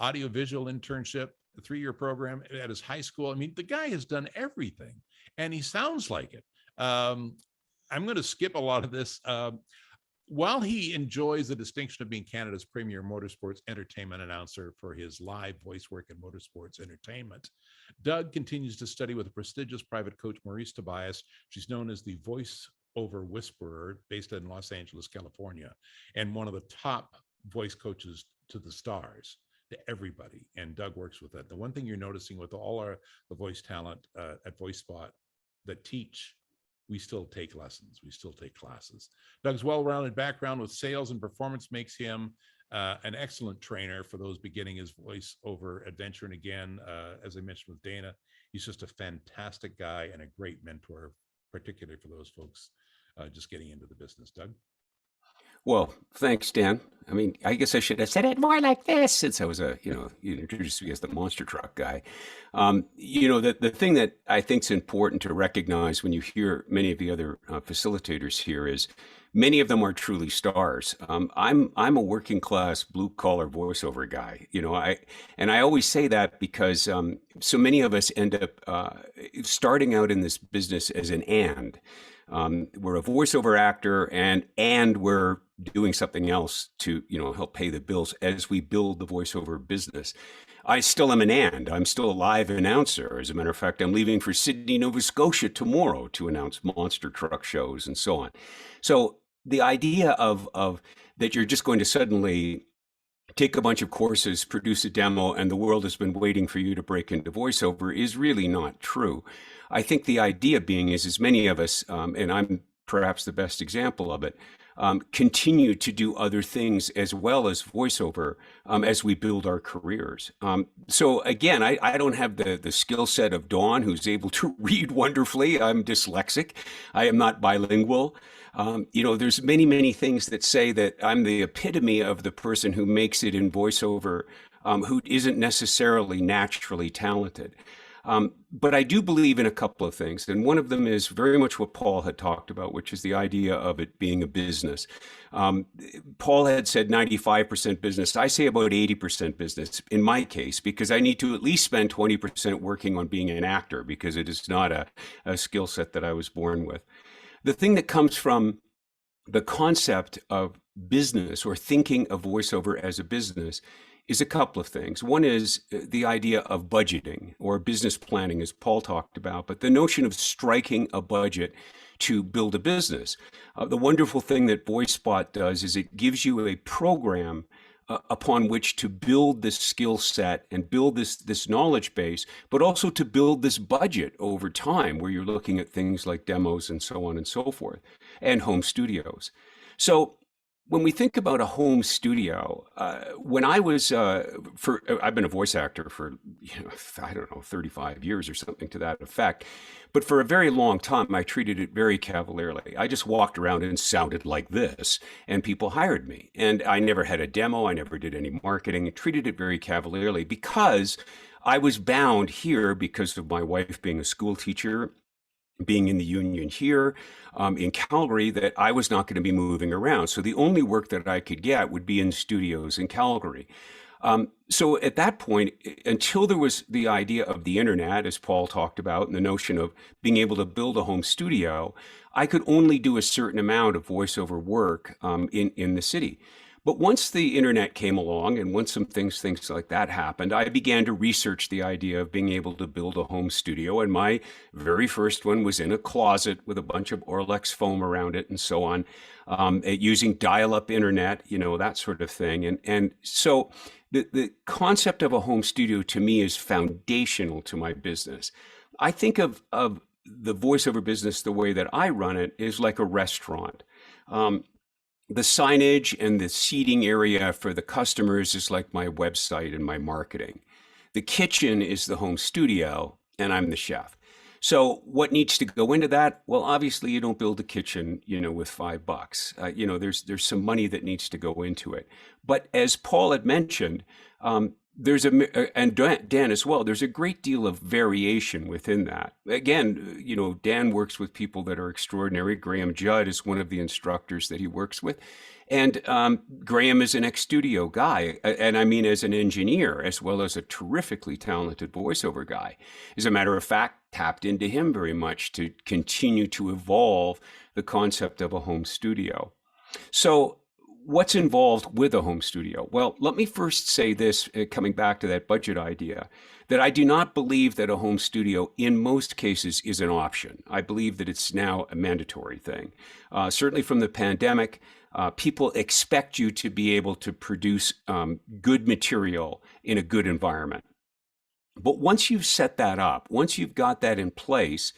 audiovisual internship, a 3-year program at his high school. The guy has done everything, and he sounds like it. I'm going to skip a lot of this. While he enjoys the distinction of being Canada's premier motorsports entertainment announcer for his live voice work in motorsports entertainment, Doug continues to study with a prestigious private coach, Maurice Tobias. She's known as the voice-over whisperer, based in Los Angeles, California, and one of the top voice coaches to the stars, to everybody. And Doug works with that. The one thing you're noticing with all the voice talent at VoiceSpot that teach, we still take lessons, we still take classes. Doug's well-rounded background with sales and performance makes him an excellent trainer for those beginning his voiceover adventure. And again, as I mentioned with Dana, he's just a fantastic guy and a great mentor, particularly for those folks just getting into the business. Doug? Well, thanks, Dan. I mean, I guess I should have said it more like this since I was you introduced me as the monster truck guy. The thing that I think is important to recognize when you hear many of the other facilitators here is many of them are truly stars. I'm a working class blue collar voiceover guy. I always say that because so many of us end up starting out in this business as an and. We're a voiceover actor and we're doing something else to help pay the bills as we build the voiceover business. I still am an and. I'm still a live announcer. As a matter of fact, I'm leaving for Sydney, Nova Scotia tomorrow to announce monster truck shows and so on. So the idea of that you're just going to suddenly take a bunch of courses, produce a demo, and the world has been waiting for you to break into voiceover is really not true. I think the idea being is as many of us, and I'm perhaps the best example of it, continue to do other things as well as voiceover as we build our careers. So again, I don't have the skill set of Dawn, who's able to read wonderfully. I'm dyslexic. I am not bilingual. There's many things that say that I'm the epitome of the person who makes it in voiceover, who isn't necessarily naturally talented. But I do believe in a couple of things. And one of them is very much what Paul had talked about, which is the idea of it being a business. Paul had said 95% business. I say about 80% business in my case, because I need to at least spend 20% working on being an actor, because it is not a skill set that I was born with. The thing that comes from the concept of business or thinking of voiceover as a business is a couple of things. One is the idea of budgeting or business planning, as Paul talked about, but the notion of striking a budget to build a business. The wonderful thing that VoiceSpot does is it gives you a program upon which to build this skill set and build this knowledge base, but also to build this budget over time, where you're looking at things like demos and so on and so forth, and home studios. So when we think about a home studio, when I was I've been a voice actor for, I don't know, 35 years or something to that effect. But for a very long time, I treated it very cavalierly. I just walked around and sounded like this, and people hired me. And I never had a demo. I never did any marketing. I treated it very cavalierly because I was bound here because of my wife being a school teacher, being in the union here in Calgary, that I was not going to be moving around. So the only work that I could get would be in studios in Calgary. So at that point, until there was the idea of the internet, as Paul talked about, and the notion of being able to build a home studio, I could only do a certain amount of voiceover work in the city. But once the internet came along and once some things like that happened, I began to research the idea of being able to build a home studio. And my very first one was in a closet with a bunch of Orlex foam around it and so on, using dial-up internet, that sort of thing. And so the concept of a home studio to me is foundational to my business. I think of the voiceover business, the way that I run it, is like a restaurant. The signage and the seating area for the customers is like my website and my marketing. The kitchen is the home studio, and I'm the chef. So what needs to go into that? Well, obviously you don't build a kitchen, with $5. There's some money that needs to go into it. But as Paul had mentioned, there's and Dan as well, there's a great deal of variation within that. Again, Dan works with people that are extraordinary. Graham Judd is one of the instructors that he works with. And Graham is an ex-studio guy, and I mean as an engineer, as well as a terrifically talented voiceover guy. As a matter of fact, tapped into him very much to continue to evolve the concept of a home studio. So what's involved with a home studio? Well, let me first say this, coming back to that budget idea, that I do not believe that a home studio in most cases is an option. I believe that it's now a mandatory thing. Certainly from the pandemic, people expect you to be able to produce good material in a good environment. But once you've set that up, once you've got that in place,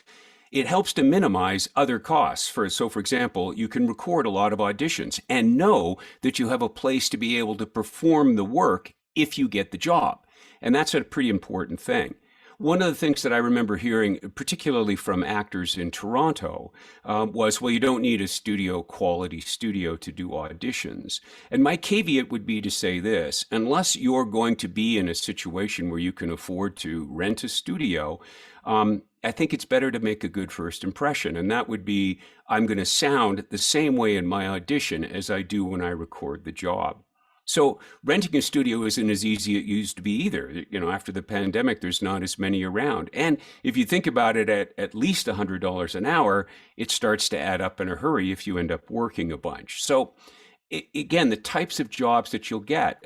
it helps to minimize other costs. So for example, you can record a lot of auditions and know that you have a place to be able to perform the work if you get the job. And that's a pretty important thing. one of the things that I remember hearing, particularly from actors in Toronto, was, well, you don't need a studio quality studio to do auditions. And my caveat would be to say this: unless you're going to be in a situation where you can afford to rent a studio, I think it's better to make a good first impression. And that would be, I'm going to sound the same way in my audition as I do when I record the job. So renting a studio isn't as easy as it used to be either. You know, after the pandemic, there's not as many around. And if you think about it, at least $100 an hour, it starts to add up in a hurry if you end up working a bunch. So again, the types of jobs that you'll get,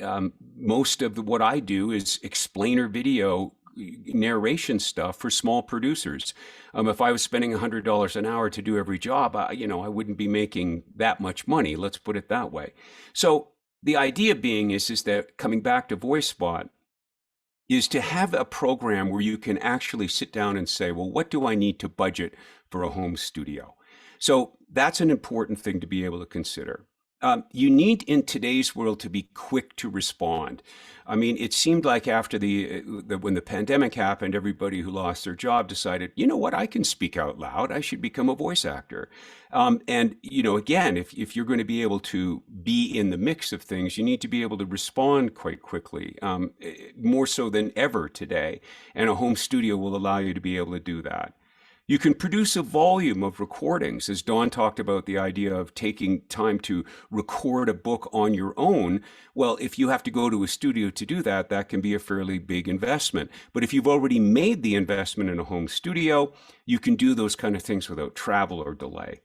most of what I do is explainer video narration stuff for small producers. If I was spending $100 an hour to do every job, I wouldn't be making that much money. Let's put it that way. So the idea being is that, coming back to VoiceSpot, is to have a program where you can actually sit down and say, well, what do I need to budget for a home studio? So that's an important thing to be able to consider. You need, in today's world, to be quick to respond. I mean, it seemed like after when the pandemic happened, everybody who lost their job decided, you know what, I can speak out loud. I should become a voice actor. And, again, if you're going to be able to be in the mix of things, you need to be able to respond quite quickly, more so than ever today. And a home studio will allow you to be able to do that. You can produce a volume of recordings, as Dawn talked about the idea of taking time to record a book on your own. Well, if you have to go to a studio to do that, that can be a fairly big investment. But if you've already made the investment in a home studio, you can do those kind of things without travel or delay.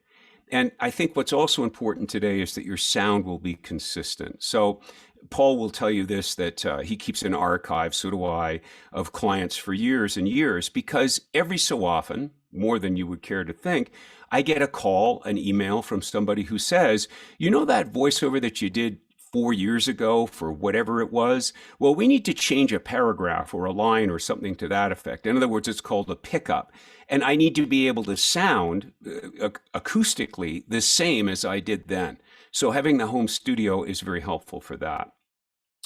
And I think what's also important today is that your sound will be consistent. So Paul will tell you this, that he keeps an archive, so do I, of clients for years and years, because every so often, more than you would care to think, I get a call, an email from somebody who says, you know that voiceover that you did 4 years ago for whatever it was? Well, we need to change a paragraph or a line or something to that effect. In other words, it's called a pickup. And I need to be able to sound acoustically the same as I did then. So having the home studio is very helpful for that.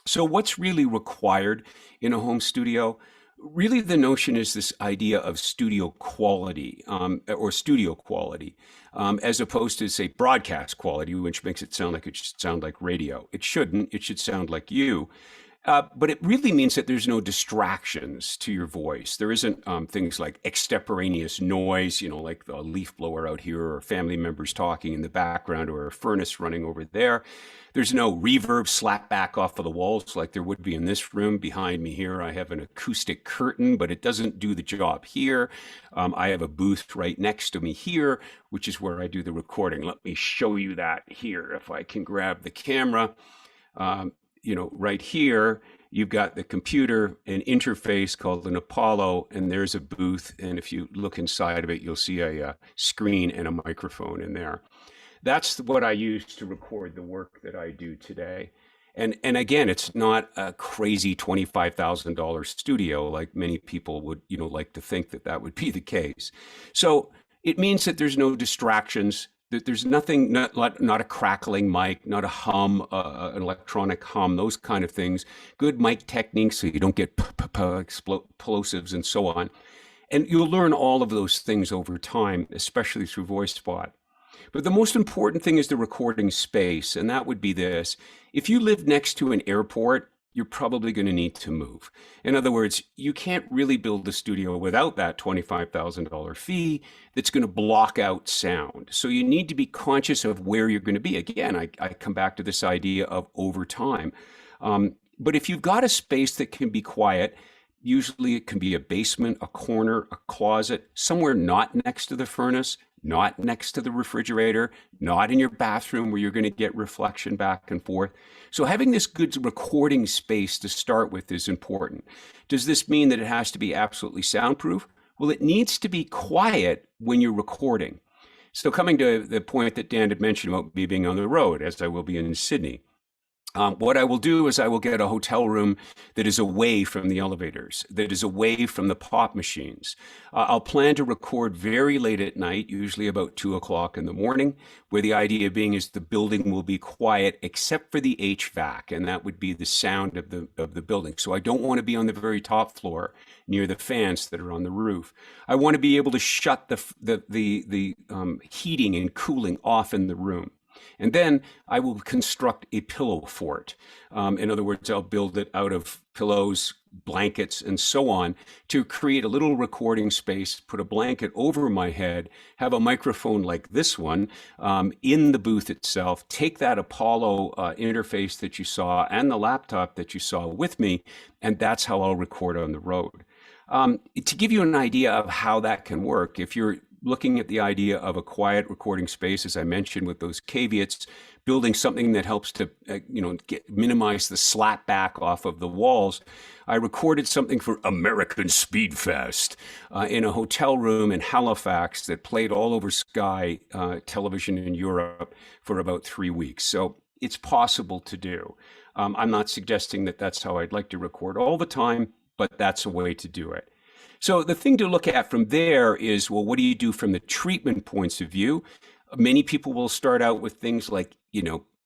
So what's really required in a home studio? Really, the notion is this idea of studio quality, or studio quality, as opposed to, say, broadcast quality, which makes it sound like it should sound like radio. It shouldn't. It should sound like you. But it really means that there's no distractions to your voice. There isn't things like extemporaneous noise, like the leaf blower out here, or family members talking in the background, or a furnace running over there. There's no reverb slap back off of the walls like there would be in this room. Behind me here, I have an acoustic curtain, but it doesn't do the job here. I have a booth right next to me here, which is where I do the recording. Let me show you that here. If I can grab the camera, right here, you've got the computer, an interface called an Apollo, and there's a booth. And if you look inside of it, you'll see a screen and a microphone in there. That's what I use to record the work that I do today. And again, it's not a crazy $25,000 studio like many people would, like to think that would be the case. So it means that there's no distractions, that there's nothing, not a crackling mic, not a hum, an electronic hum, those kind of things. Good mic techniques so you don't get explosives and so on. And you'll learn all of those things over time, especially through VoiceSpot. But the most important thing is the recording space, and that would be this. If you live next to an airport, you're probably going to need to move. In other words, you can't really build a studio without that $25,000 fee that's going to block out sound. So you need to be conscious of where you're going to be. Again, I come back to this idea of over time. But if you've got a space that can be quiet, usually it can be a basement, a corner, a closet, somewhere not next to the furnace, not next to the refrigerator, not in your bathroom where you're going to get reflection back and forth. So having this good recording space to start with is important. Does this mean that it has to be absolutely soundproof? Well, it needs to be quiet when you're recording. So coming to the point that Dan had mentioned about me being on the road, as I will be in Sydney, What I will do is I will get a hotel room that is away from the elevators, that is away from the pop machines. I'll plan to record very late at night, usually about 2 o'clock in the morning, where the idea being is the building will be quiet except for the HVAC, and that would be the sound of the building. So I don't want to be on the very top floor near the fans that are on the roof. I want to be able to shut the heating and cooling off in the room. And then I will construct a pillow fort. In other words, I'll build it out of pillows, blankets, and so on to create a little recording space, put a blanket over my head, have a microphone like this one in the booth itself, take that Apollo interface that you saw and the laptop that you saw with me, and that's how I'll record on the road. To give you an idea of how that can work, if you're looking at the idea of a quiet recording space, as I mentioned, with those caveats, building something that helps to, minimize the slap back off of the walls. I recorded something for American Speedfest in a hotel room in Halifax that played all over Sky television in Europe for about 3 weeks. So it's possible to do. I'm not suggesting that that's how I'd like to record all the time, but that's a way to do it. So the thing to look at from there is, well, what do you do from the treatment points of view? Many people will start out with things like,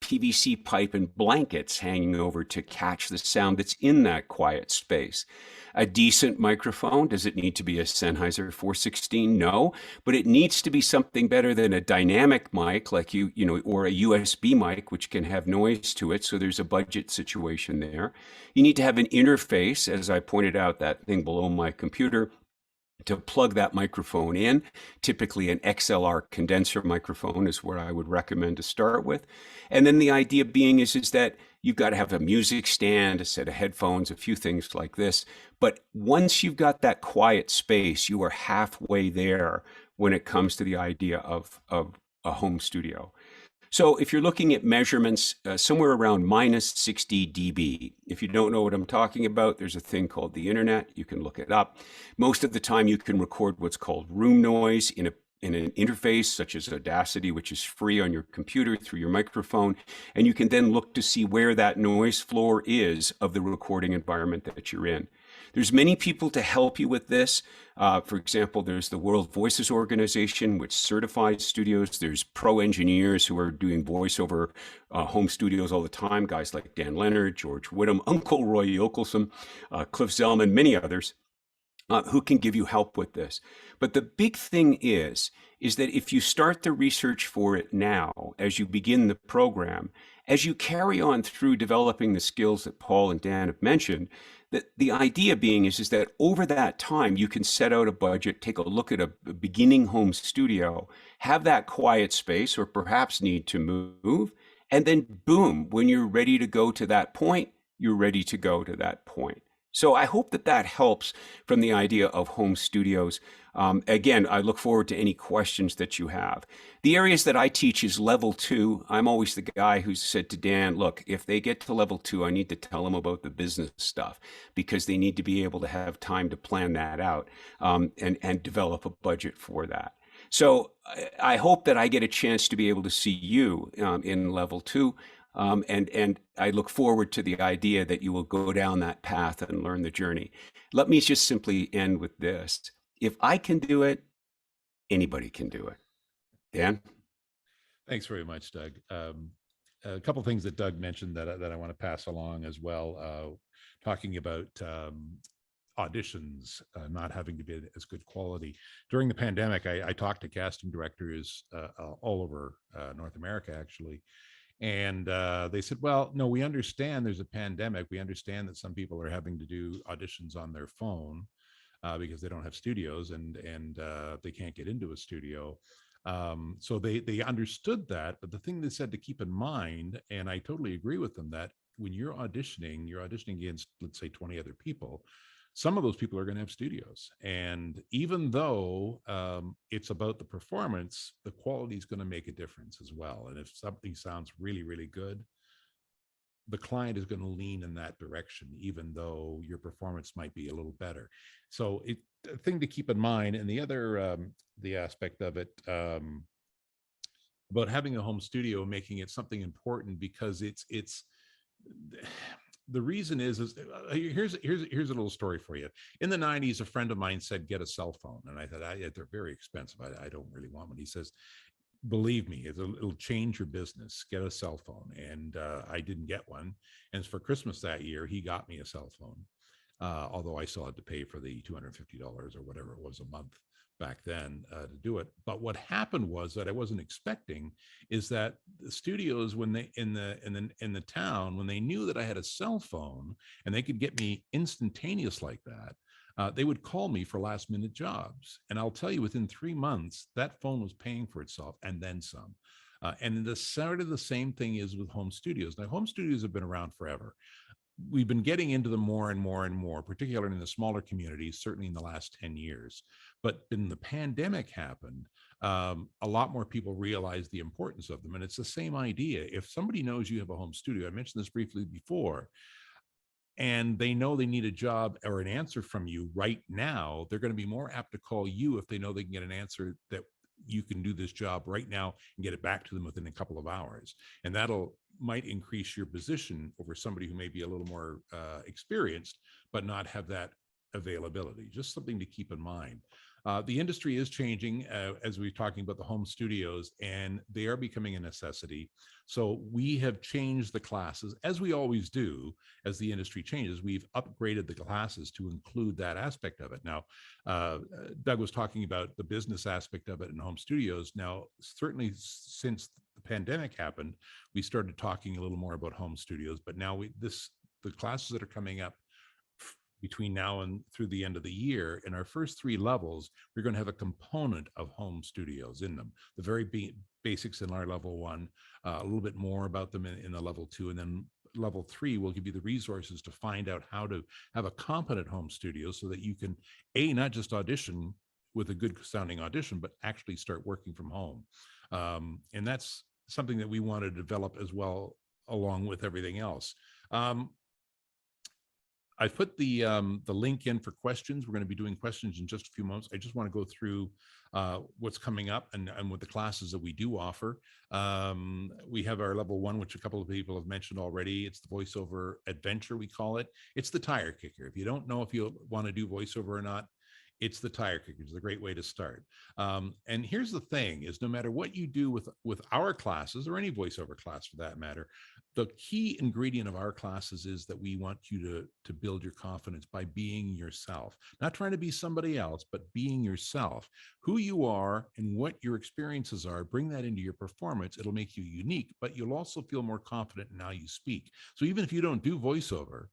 PVC pipe and blankets hanging over to catch the sound that's in that quiet space. A decent microphone, does it need to be a Sennheiser 416? No, but it needs to be something better than a dynamic mic like or a USB mic, which can have noise to it. So there's a budget situation there. You need to have an interface, as I pointed out, that thing below my computer, to plug that microphone in. Typically an XLR condenser microphone is where I would recommend to start with. And then the idea being is that you've got to have a music stand, a set of headphones, a few things like this. But once you've got that quiet space, you are halfway there when it comes to the idea of a home studio. So if you're looking at measurements, somewhere around minus 60 dB. If you don't know what I'm talking about, there's a thing called the internet. You can look it up. Most of the time you can record what's called room noise in an interface such as Audacity, which is free on your computer through your microphone. And you can then look to see where that noise floor is of the recording environment that you're in. There's many people to help you with this. For example, there's the World Voices Organization, which certifies studios. There's pro engineers who are doing voiceover home studios all the time, guys like Dan Leonard, George Whittam, Uncle Roy Yokelson, Cliff Zellman, many others. Who can give you help with this. But the big thing is that if you start the research for it now, as you begin the program, as you carry on through developing the skills that Paul and Dan have mentioned, that the idea being is that over that time, you can set out a budget, take a look at a beginning home studio, have that quiet space or perhaps need to move, and then boom, when you're ready to go to that point, you're ready to go to that point. So I hope that helps from the idea of home studios. Again, I look forward to any questions that you have. The areas that I teach is level 2. I'm always the guy who's said to Dan, look, if they get to level 2, I need to tell them about the business stuff because they need to be able to have time to plan that out and develop a budget for that. So I hope that I get a chance to be able to see you in level 2. And I look forward to the idea that you will go down that path and learn the journey. Let me just simply end with this. If I can do it, anybody can do it. Dan? Thanks very much, Doug. A couple of things that Doug mentioned that I want to pass along as well, talking about auditions not having to be as good quality. During the pandemic, I talked to casting directors all over North America, actually. And they said, well, no, we understand there's a pandemic. We understand that some people are having to do auditions on their phone because they don't have studios and they can't get into a studio. So they understood that. But the thing they said to keep in mind, and I totally agree with them, that when you're auditioning against, let's say, 20 other people. Some of those people are going to have studios. And even though it's about the performance, the quality is going to make a difference as well. And if something sounds really, really good, the client is going to lean in that direction, even though your performance might be a little better. So a thing to keep in mind. And the other, the aspect of it, about having a home studio, making it something important because it's the reason is here's a little story for you. In the 90s, a friend of mine said, get a cell phone. And I thought, they're very expensive. I don't really want one. He says, believe me, it'll change your business. Get a cell phone. And I didn't get one. And for Christmas that year, he got me a cell phone. Although I still had to pay for the $250 or whatever it was a month back then to do it. But what happened was that I wasn't expecting is that the studios, when they in the town, when they knew that I had a cell phone and they could get me instantaneous like that, they would call me for last minute jobs. And I'll tell you, within 3 months, that phone was paying for itself and then some. And the sort of the same thing is with home studios. Now, home studios have been around forever. We've been getting into them more and more and more, particularly in the smaller communities, certainly in the last 10 years. But when the pandemic happened, a lot more people realized the importance of them. And it's the same idea. If somebody knows you have a home studio, I mentioned this briefly before, and they know they need a job or an answer from you right now, they're going to be more apt to call you if they know they can get an answer that you can do this job right now and get it back to them within a couple of hours. And that'll might increase your position over somebody who may be a little more experienced, but not have that availability. Just something to keep in mind. The industry is changing as we're talking about the home studios, and they are becoming a necessity. So we have changed the classes, as we always do. As the industry changes, we've upgraded the classes to include that aspect of it. Now, Doug was talking about the business aspect of it in home studios. Now, certainly since the pandemic happened, we started talking a little more about home studios, but now the classes that are coming up between now and through the end of the year, in our first 3 levels, we're going to have a component of home studios in them. The very basics in our level 1, a little bit more about them in the level 2, and then level 3 will give you the resources to find out how to have a competent home studio so that you can, not just audition with a good sounding audition, but actually start working from home. And that's something that we want to develop as well, along with everything else. I put the link in for questions. We're going to be doing questions in just a few moments. I just want to go through what's coming up and with the classes that we do offer. We have our level 1, which a couple of people have mentioned already. It's the voiceover adventure, we call it. It's the tire kicker. If you don't know if you want to do voiceover or not, it's the tire kicker. It's a great way to start. And here's the thing is, no matter what you do with our classes, or any voiceover class for that matter, the key ingredient of our classes is that we want you to build your confidence by being yourself, not trying to be somebody else, but being yourself. Who you are and what your experiences are, bring that into your performance. It'll make you unique, but you'll also feel more confident in how you speak. So even if you don't do voiceover,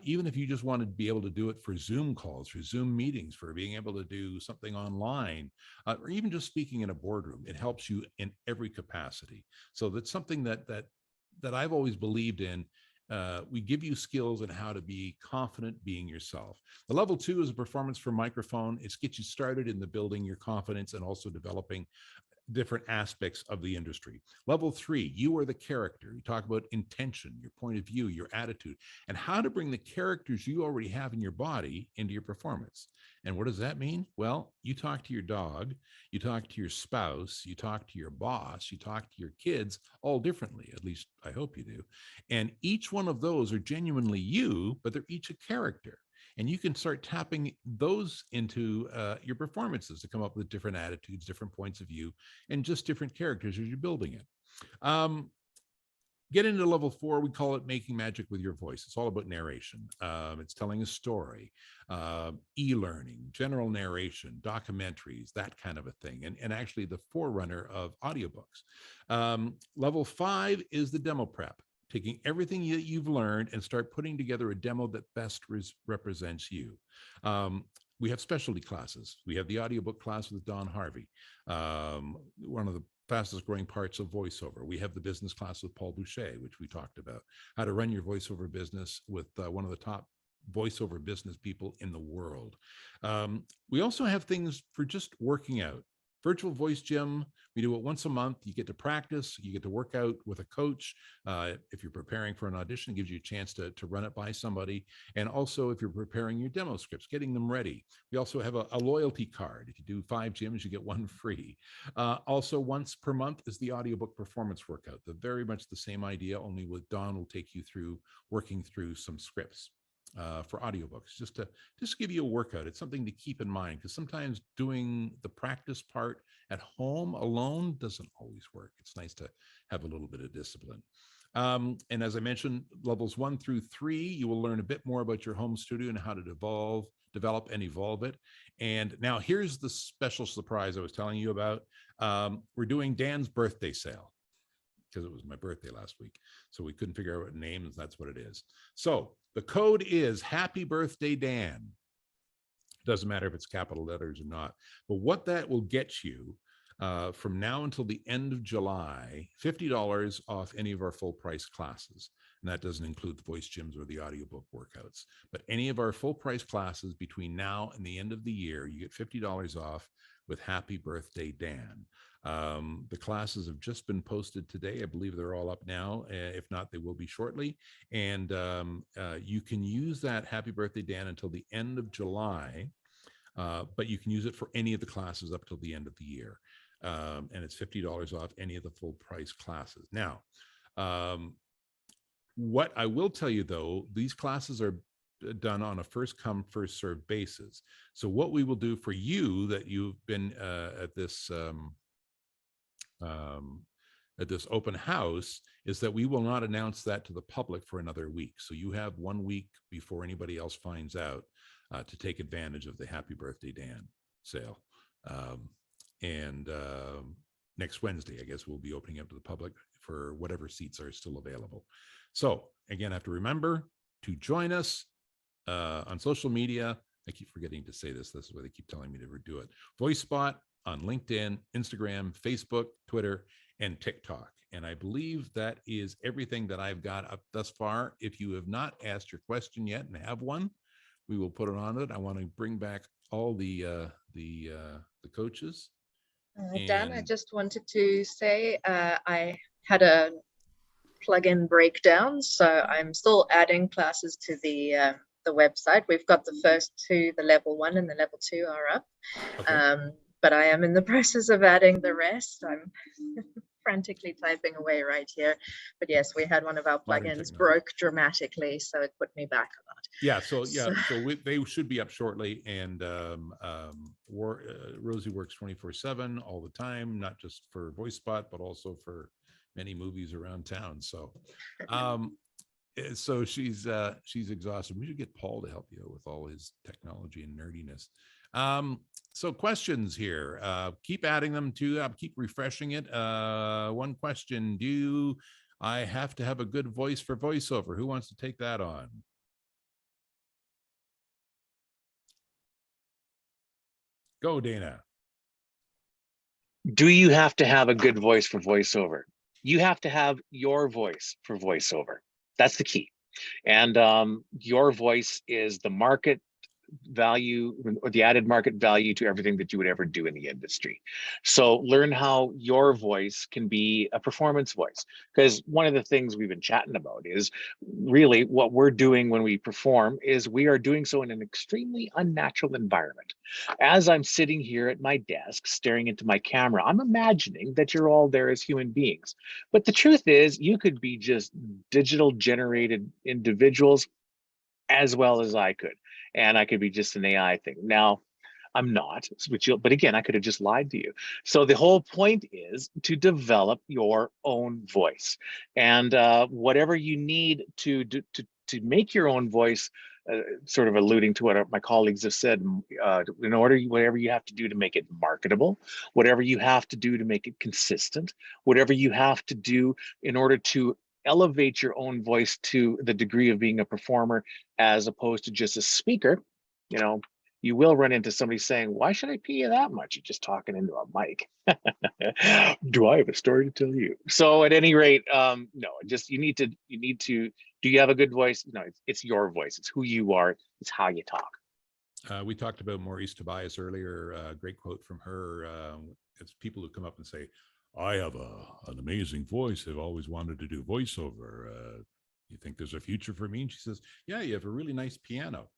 even if you just want to be able to do it for Zoom calls, for Zoom meetings, for being able to do something online, or even just speaking in a boardroom, it helps you in every capacity. So that's something that I've always believed in. We give you skills in how to be confident being yourself. The level 2 is a performance for microphone. It's get you started in the building your confidence and also developing different aspects of the industry. Level 3, you are the character. You talk about intention, your point of view, your attitude, and how to bring the characters you already have in your body into your performance. And what does that mean? Well, you talk to your dog, you talk to your spouse, you talk to your boss, you talk to your kids all differently. At least I hope you do. And each one of those are genuinely you, but they're each a character. And you can start tapping those into your performances to come up with different attitudes, different points of view, and just different characters as you're building it. Get into level 4, we call it making magic with your voice. It's all about narration. It's telling a story, e-learning, general narration, documentaries, that kind of a thing. And actually the forerunner of audiobooks. Level 5 is the demo prep. Taking everything that you've learned and start putting together a demo that best represents you. We have specialty classes. We have the audiobook class with Don Harvey, one of the fastest growing parts of voiceover. We have the business class with Paul Boucher, which we talked about, how to run your voiceover business with one of the top voiceover business people in the world. We also have things for just working out, virtual voice gym. We do it once a month. You get to practice, you get to work out with a coach. If you're preparing for an audition, it gives you a chance to run it by somebody. And also if you're preparing your demo scripts, getting them ready. We also have a loyalty card. If you do 5 gyms, you get 1 free. Also once per month is the audiobook performance workout. The very much the same idea, only with Don will take you through working through some scripts. For audiobooks, just to give you a workout. It's something to keep in mind, because sometimes doing the practice part at home alone doesn't always work. It's nice to have a little bit of discipline. And as I mentioned, levels 1 through 3, you will learn a bit more about your home studio and how to develop and evolve it. And now here's the special surprise I was telling you about. We're doing Dan's birthday sale, because it was my birthday last week. So we couldn't figure out what name, and that's what it is. So the code is Happy Birthday Dan. Doesn't matter if it's capital letters or not. But what that will get you from now until the end of July, $50 off any of our full price classes. And that doesn't include the voice gyms or the audiobook workouts. But any of our full price classes between now and the end of the year, you get $50 off with Happy Birthday Dan. The classes have just been posted today. I believe they're all up now. If not, they will be shortly. And you can use that Happy Birthday Dan until the end of July, but you can use it for any of the classes up till the end of the year. And it's $50 off any of the full price classes. Now, what I will tell you though, these classes are done on a first come, first served basis. So what we will do for you that you've been at this open house is that we will not announce that to the public for another week. So you have 1 week before anybody else finds out to take advantage of the Happy Birthday Dan sale. Next Wednesday, I guess, we'll be opening up to the public for whatever seats are still available. So again, I have to remember to join us on social media. I keep forgetting to say this. This is why they keep telling me to redo it. VoiceSpot on LinkedIn, Instagram, Facebook, Twitter, and TikTok. And I believe that is everything that I've got up thus far. If you have not asked your question yet and have one, we will put it on it. I want to bring back all the coaches. Dan, I And- just wanted to say I had a plugin breakdown, so I'm still adding classes to the website. We've got the first 2, the level 1 and the level 2 are up. Okay. But I am in the process of adding the rest. I'm frantically typing away right here. But yes, we had one of our Modern plugins technology. broke dramatically, so it put me back a lot. Yeah, so they should be up shortly. And Rosie works 24/7 all the time, not just for VoiceSpot, but also for many movies around town. So so she's exhausted. We should get Paul to help you out with all his technology and nerdiness. So questions here, keep adding them to, keep refreshing it. One question, do I have to have a good voice for voiceover? Who wants to take that on? Go, Dana. Do you have to have a good voice for voiceover? You have to have your voice for voiceover. That's the key. And your voice is the market value or the added market value to everything that you would ever do in the industry. So learn how your voice can be a performance voice, because one of the things we've been chatting about is really what we're doing when we perform is we are doing so in an extremely unnatural environment. As I'm sitting here at my desk staring into my camera, I'm imagining that you're all there as human beings. But the truth is you could be just digital generated individuals as well as I could. And I could be just an AI thing. Now, I'm not, but again, I could have just lied to you. So the whole point is to develop your own voice. And whatever you need to make your own voice, sort of alluding to what my colleagues have said, in order, whatever you have to do to make it marketable, whatever you have to do to make it consistent, whatever you have to do in order to elevate your own voice to the degree of being a performer as opposed to just a speaker, you will run into somebody saying, why should I pay you that much? You're just talking into a mic. Do I have a story to tell you? So at any rate, no, just you need to, do you have a good voice? No, it's your voice. It's who you are. It's how you talk. We talked about Maurice Tobias earlier, great quote from her. it's people who come up and say, I have an amazing voice. I've always wanted to do voiceover. You think there's a future for me? And she says, yeah, you have a really nice piano.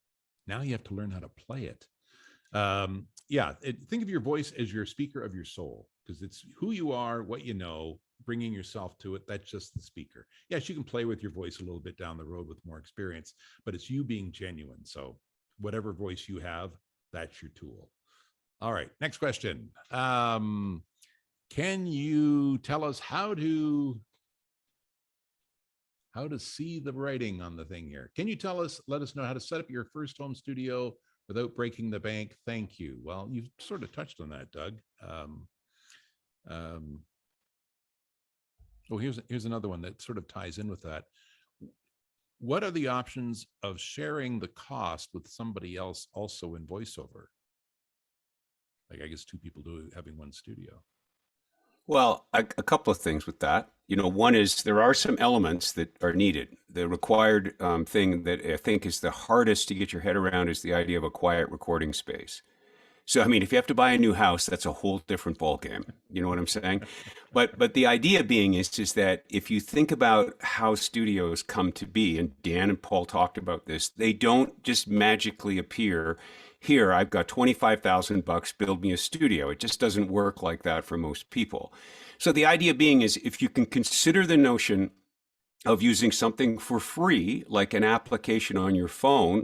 Now you have to learn how to play it. Think of your voice as your speaker of your soul, because it's who you are, what you know, bringing yourself to it. That's just the speaker. Yes, you can play with your voice a little bit down the road with more experience, but it's you being genuine. So whatever voice you have, that's your tool. All right, next question. Can you tell us how to see the writing on the thing here? Can you let us know how to set up your first home studio without breaking the bank? Thank you. Well, you've sort of touched on that, Doug. Here's another one that sort of ties in with that. What are the options of sharing the cost with somebody else also in voiceover? Like, I guess two people having one studio. Well, a couple of things with that. One is there are some elements that are needed. The required thing that I think is the hardest to get your head around is the idea of a quiet recording space. So, I mean, if you have to buy a new house, that's a whole different ballgame. You know what I'm saying? But the idea being is that if you think about how studios come to be, and Dan and Paul talked about this, they don't just magically appear. Here, I've got $25,000, build me a studio. It just doesn't work like that for most people. So the idea being is if you can consider the notion of using something for free, like an application on your phone,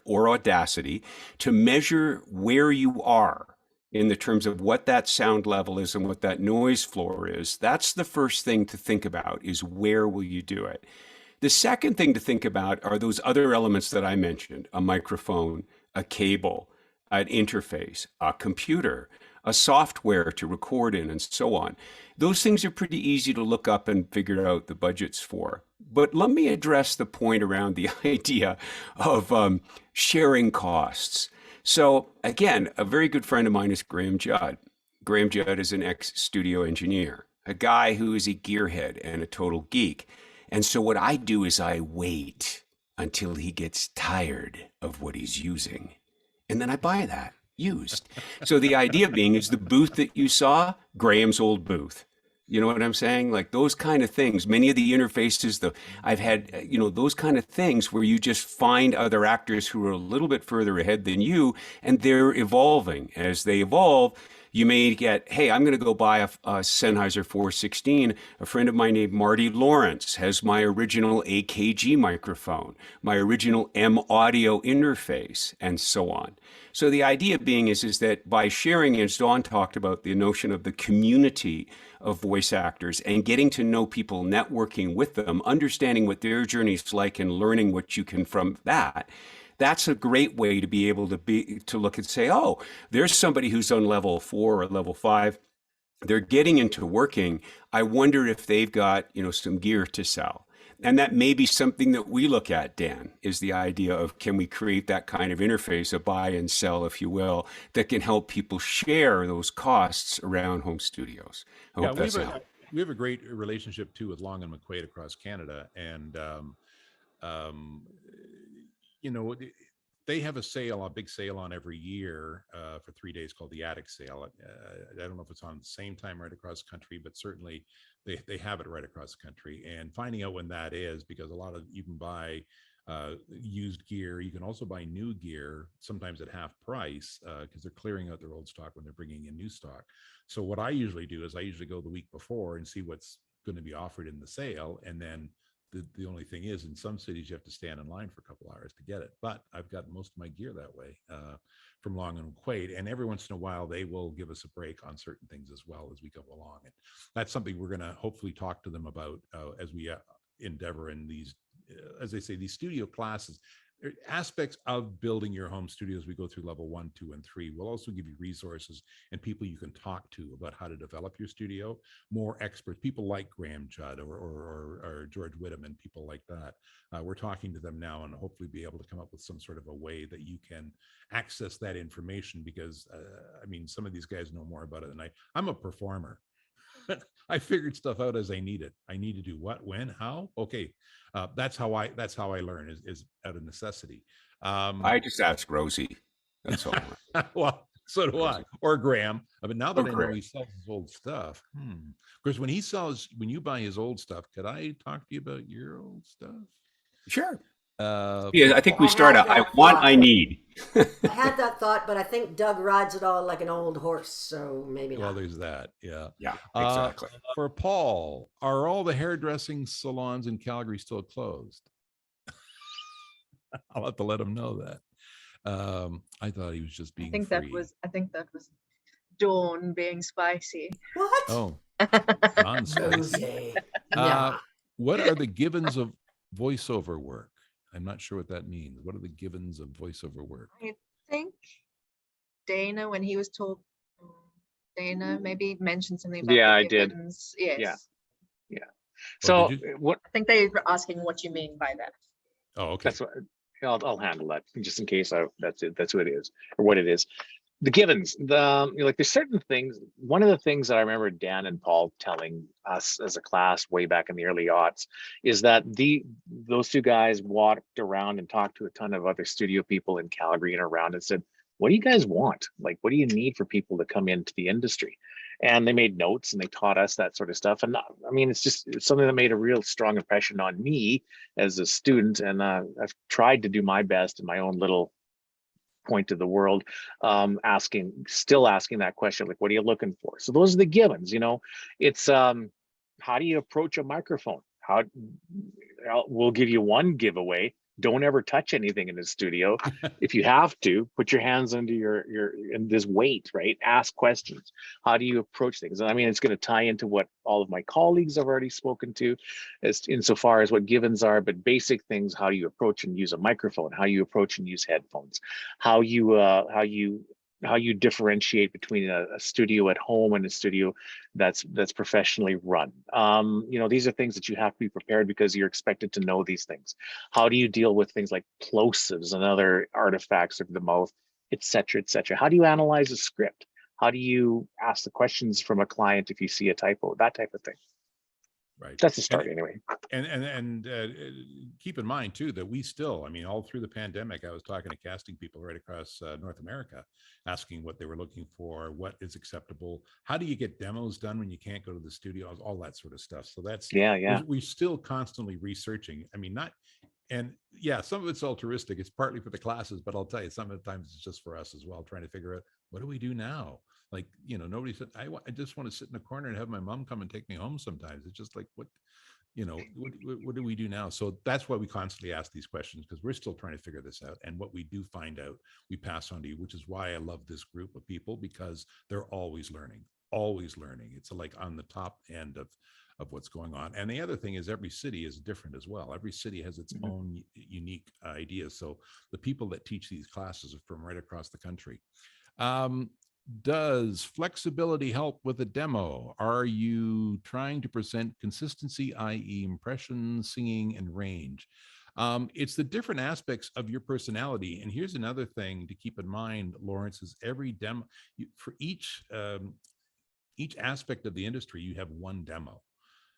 or Audacity, to measure where you are in the terms of what that sound level is and what that noise floor is, that's the first thing to think about, is where will you do it? The second thing to think about are those other elements that I mentioned: a microphone, a cable, an interface, a computer, a software to record in, and so on. Those things are pretty easy to look up and figure out the budgets for. But let me address the point around the idea of sharing costs. So again, a very good friend of mine is Graham Judd. Graham Judd is an ex-studio engineer, a guy who is a gearhead and a total geek. And so what I do is I wait until he gets tired of what he's using. And then I buy that used. So the idea being is the booth that you saw, Graham's old booth. You know what I'm saying? Like those kind of things. Many of the interfaces, I've had, those kind of things where you just find other actors who are a little bit further ahead than you, and they're evolving. As they evolve, you may get, hey, I'm going to go buy a Sennheiser 416. A friend of mine named Marty Lawrence has my original AKG microphone, my original M audio interface, and so on. So the idea being is that by sharing, as Dawn talked about, the notion of the community of voice actors and getting to know people, networking with them, understanding what their journey is like and learning what you can from that, that's a great way to be able to look and say, oh, there's somebody who's on level 4 or level 5. They're getting into working. I wonder if they've got, some gear to sell. And that may be something that we look at, Dan, is the idea of, can we create that kind of interface, a buy and sell, if you will, that can help people share those costs around home studios. I hope that's helpful. We have a great relationship too with Long and McQuaid across Canada, and they have a big sale on every year for 3 days called the Attic Sale. I don't know if it's on the same time right across the country, but certainly they have it right across the country. And finding out when that is, because you can buy used gear. You can also buy new gear, sometimes at half price, because they're clearing out their old stock when they're bringing in new stock. So what I usually do is I usually go the week before and see what's going to be offered in the sale. And then the only thing is, in some cities, you have to stand in line for a couple hours to get it. But I've got most of my gear that way from Long and McQuaid. And every once in a while, they will give us a break on certain things as well as we go along. And that's something we're going to hopefully talk to them about as we endeavor in these, as they say, these studio classes. Aspects of building your home studio as we go through level 1, 2, and 3. We'll also give you resources and people you can talk to about how to develop your studio. More experts, people like Graham Judd or George Whittam and people like that. We're talking to them now and hopefully be able to come up with some sort of a way that you can access that information, because some of these guys know more about it than I'm a performer. I figured stuff out as I need it. I need to do what, when, how. Okay, that's how I learn is out of necessity. I just ask Rosie. That's all. Well, So do I, or Graham. But now that Or I know Graham. he sells his old stuff, of course, when you buy his old stuff, could I talk to you about your old stuff? Sure. For Yeah, I think we I start had out. I that want, thought. I need. I had that thought, but I think Doug rides it all like an old horse, so maybe well, not. there's that. Yeah. Yeah, Uh, exactly. for Paul, are all the hairdressing salons in Calgary still closed? I'll have to let him know that. I thought he was just I being think free. I think that was Dawn being spicy. What? Oh, non-spicy. Rosie. Uh, Nah. what are the givens of voiceover work? I'm not sure what that means. What are the givens of voiceover work? I think Dana, when he was talking, Dana maybe mentioned something about Yeah, the I did. givens. Yes. Yeah. Oh, So did you? what? I think they were asking what you mean by that. Oh, okay. That's what I'll handle that just in case. That's it. That's what it is, or what it is. The givens, like there's certain things. One of the things that I remember Dan and Paul telling us as a class way back in the early aughts is that those two guys walked around and talked to a ton of other studio people in Calgary and around and said, what do you guys want? Like, what do you need for people to come into the industry? And they made notes and they taught us that sort of stuff. And I mean, it's something that made a real strong impression on me as a student. And I've tried to do my best in my own little point of the world, still asking that question, like, what are you looking for? So those are the givens, it's how do you approach a microphone? We'll give you one giveaway. Don't ever touch anything in the studio. If you have to, put your hands under your in this weight, right? Ask questions. How do you approach things? And I mean, it's going to tie into what all of my colleagues have already spoken to, as insofar as what givens are, but basic things: how do you approach and use a microphone? How you approach and use headphones? How you differentiate between a studio at home and a studio that's professionally run. These are things that you have to be prepared because you're expected to know these things. How do you deal with things like plosives and other artifacts of the mouth, et cetera, et cetera? How do you analyze a script? How do you ask the questions from a client if you see a typo? That type of thing. Right. That's the start anyway. And keep in mind too that we still, I mean, all through the pandemic, I was talking to casting people right across North America, asking what they were looking for, what is acceptable, how do you get demos done when you can't go to the studios, all that sort of stuff. So that's we're still constantly researching. I mean, and yeah, some of it's altruistic. It's partly for the classes, but I'll tell you, sometimes it's just for us as well, trying to figure out what do we do now. Like, nobody said, I just want to sit in the corner and have my mom come and take me home sometimes. It's just like, what do we do now? So that's why we constantly ask these questions, because we're still trying to figure this out. And what we do find out, we pass on to you, which is why I love this group of people, because they're always learning. It's like on the top end of what's going on. And the other thing is every city is different as well. Every city has its own unique ideas. So the people that teach these classes are from right across the country. Does flexibility help with a demo? Are you trying to present consistency, i.e. impression, singing, and range? It's the different aspects of your personality. And here's another thing to keep in mind, Lawrence, is every demo, for each aspect of the industry, you have one demo.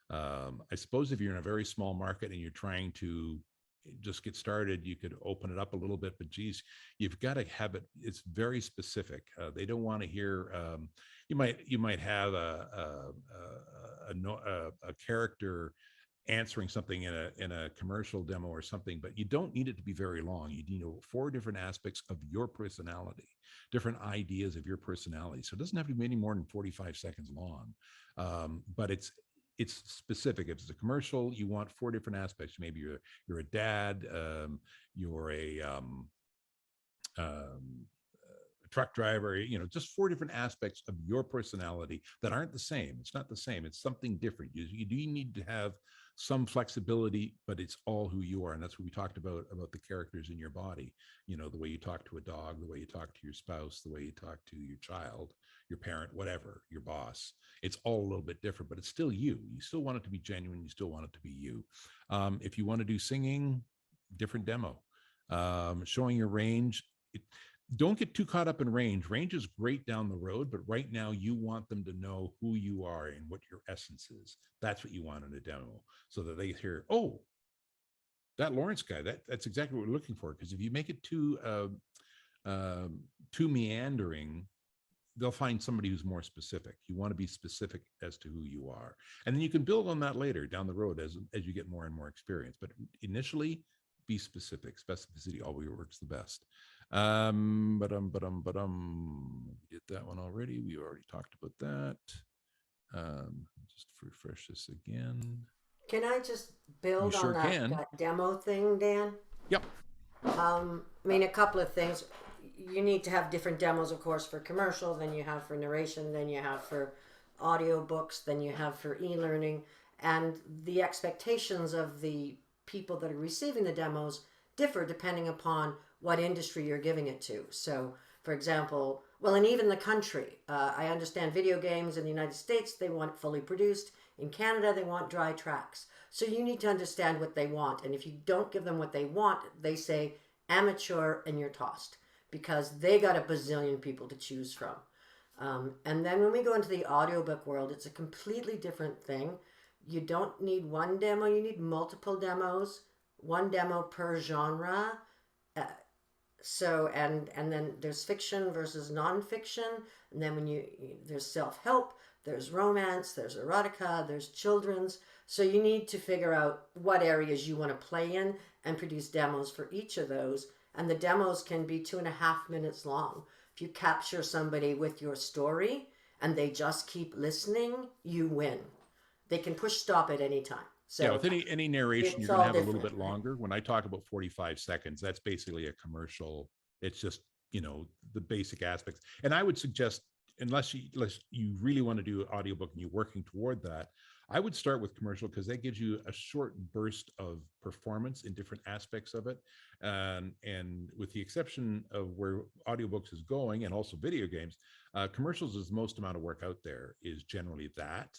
I suppose if you're in a very small market and you're trying to just get started, you could open it up a little bit, but geez, you've got to have it. It's very specific. They don't want to hear. You might have a character answering something in a commercial demo or something, but you don't need it to be very long. You need 4 different aspects of your personality, different ideas of your personality. So it doesn't have to be any more than 45 seconds long, but it's specific. If it's a commercial, you want 4 different aspects. Maybe you're a dad, you're a truck driver, just 4 different aspects of your personality that aren't the same. It's not the same. It's something different. You do need to have some flexibility, but it's all who you are. And that's what we talked about the characters in your body. The way you talk to a dog, the way you talk to your spouse, the way you talk to your child, your parent, whatever, your boss. It's all a little bit different, but it's still you. You still want it to be genuine. You still want it to be you. If you want to do singing, different demo. Showing your range. Don't get too caught up in range. Range is great down the road, but right now you want them to know who you are and what your essence is. That's what you want in a demo, so that they hear, oh, that Lawrence guy, that's exactly what we're looking for. Because if you make it too meandering, they'll find somebody who's more specific. You want to be specific as to who you are, and then you can build on that later down the road as you get more and more experience. But initially, be specific. Specificity always works the best. We did that one already. We already talked about that. Just refresh this again. Can I just build sure on that demo thing, Dan? Yep. I mean, a couple of things. You need to have different demos, of course, for commercial, than you have for narration, than you have for audiobooks, than you have for e-learning. And the expectations of the people that are receiving the demos differ depending upon what industry you're giving it to. So, for example, well, and even the country. I understand video games in the United States, they want it fully produced. In Canada, they want dry tracks. So you need to understand what they want. And if you don't give them what they want, they say amateur and you're tossed, because they got a bazillion people to choose from. And then when we go into the audiobook world, it's a completely different thing. You don't need one demo, you need multiple demos, one demo per genre. And then there's fiction versus nonfiction. And then there's self-help, there's romance, there's erotica, there's children's. So you need to figure out what areas you want to play in and produce demos for each of those. And the demos can be 2.5 minutes long. If you capture somebody with your story and they just keep listening, you win. They can push stop at any time. So yeah, with any narration, you're going to have a little bit longer. When I talk about 45 seconds, that's basically a commercial. It's just, the basic aspects. And I would suggest, unless you really want to do an audiobook and you're working toward that, I would start with commercial, because that gives you a short burst of performance in different aspects of it. And with the exception of where audiobooks is going, and also video games, commercials is the most amount of work out there, is generally that.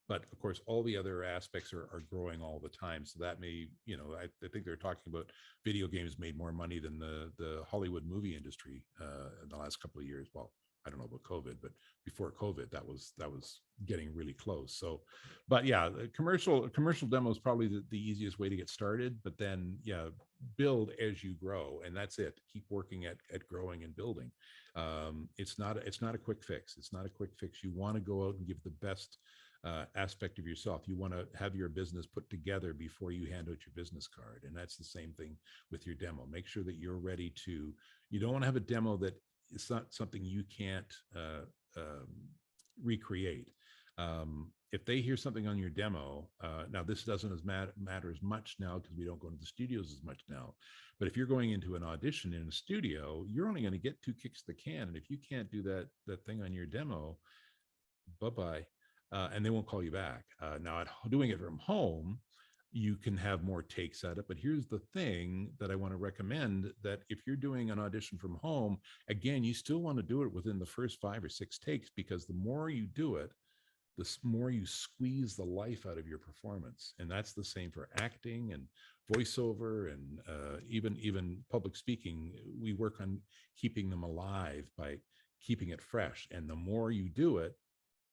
But of course, all the other aspects are growing all the time. So that may, I think they're talking about video games made more money than the Hollywood movie industry in the last couple of years. Well, I don't know about COVID, but before COVID, that was getting really close. So, but yeah, the commercial demo is probably the easiest way to get started. But then, yeah, build as you grow, and that's it. Keep working at growing and building. It's not a quick fix. It's not a quick fix. You want to go out and give the best aspect of yourself. You want to have your business put together before you hand out your business card, and that's the same thing with your demo. Make sure that you're ready to. You don't want to have a demo that it's not something you can't recreate. If they hear something on your demo, now this doesn't matter as much now, because we don't go into the studios as much now. But if you're going into an audition in a studio, you're only going to get 2 kicks of the can, and if you can't do that thing on your demo, bye-bye, and they won't call you back. Now, doing it from home, you can have more takes at it. But here's the thing that I want to recommend, that if you're doing an audition from home, again, you still want to do it within the first 5 or 6 takes, because the more you do it, the more you squeeze the life out of your performance. And that's the same for acting and voiceover, and even public speaking. We work on keeping them alive by keeping it fresh. And the more you do it,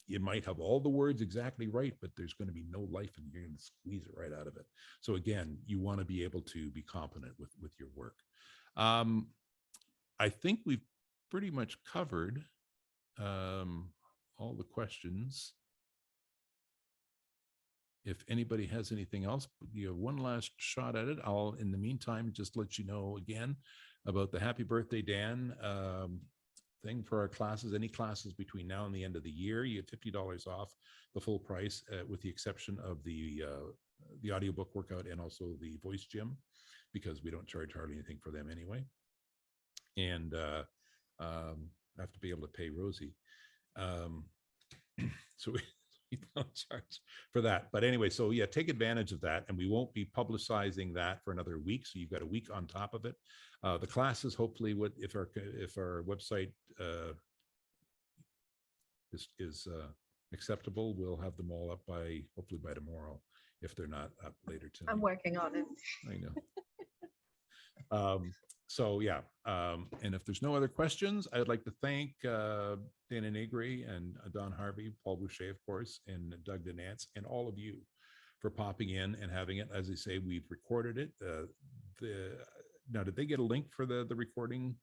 you might have all the words exactly right, but there's going to be no life, and you're going to squeeze it right out of it. So again, you want to be able to be competent with your work. I think we've pretty much covered all the questions. If anybody has anything else, you have one last shot at it. I'll, in the meantime, just let you know again about the Happy Birthday, Dan thing for our classes. Any classes between now and the end of the year, you get $50 off the full price, with the exception of the audiobook workout and also the voice gym, because we don't charge hardly anything for them anyway. And I have to be able to pay Rosie. So we don't charge for that. But anyway, so yeah, take advantage of that. And we won't be publicizing that for another week. So you've got a week on top of it. The classes, hopefully, if our website is acceptable, we'll have them all up hopefully by tomorrow, if they're not up later tonight. I'm working on it. I know. So yeah, and if there's no other questions, I'd like to thank Dana Negri and Don Harvey, Paul Boucher, of course, and Doug Denance, and all of you for popping in and having it. As I say, we've recorded it. Now, did they get a link for the recording?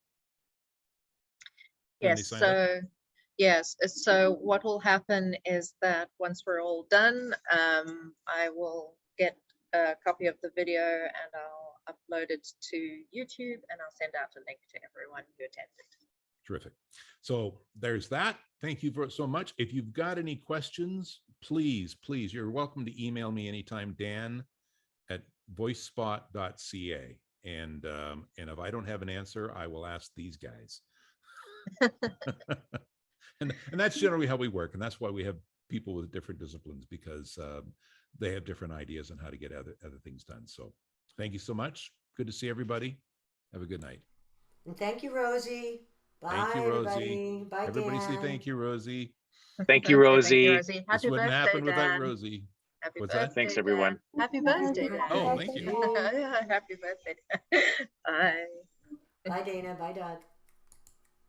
Yes, so Yes, so what will happen is that once we're all done, I will get a copy of the video and I'll upload it to YouTube and I'll send out a link to everyone who attended. Terrific. So there's that. Thank you so much. If you've got any questions, please, you're welcome to email me anytime, dan@voicespot.ca. And if I don't have an answer, I will ask these guys. and that's generally how we work. And that's why we have people with different disciplines, because they have different ideas on how to get other things done. So thank you so much. Good to see everybody. Have a good night. And thank you, Rosie. Bye, Thank you, Rosie. everybody. Bye, Everybody say Dan. thank you, Rosie. Thank you, Okay, Rosie. Thank you, Rosie. This Happy wouldn't birthday, happen without Dan. Rosie. Happy What's birthday, that? Thanks, Dan. everyone. Happy birthday, Dan. Oh, thank you. Happy birthday. Bye. Bye, Dana. Bye, Doug.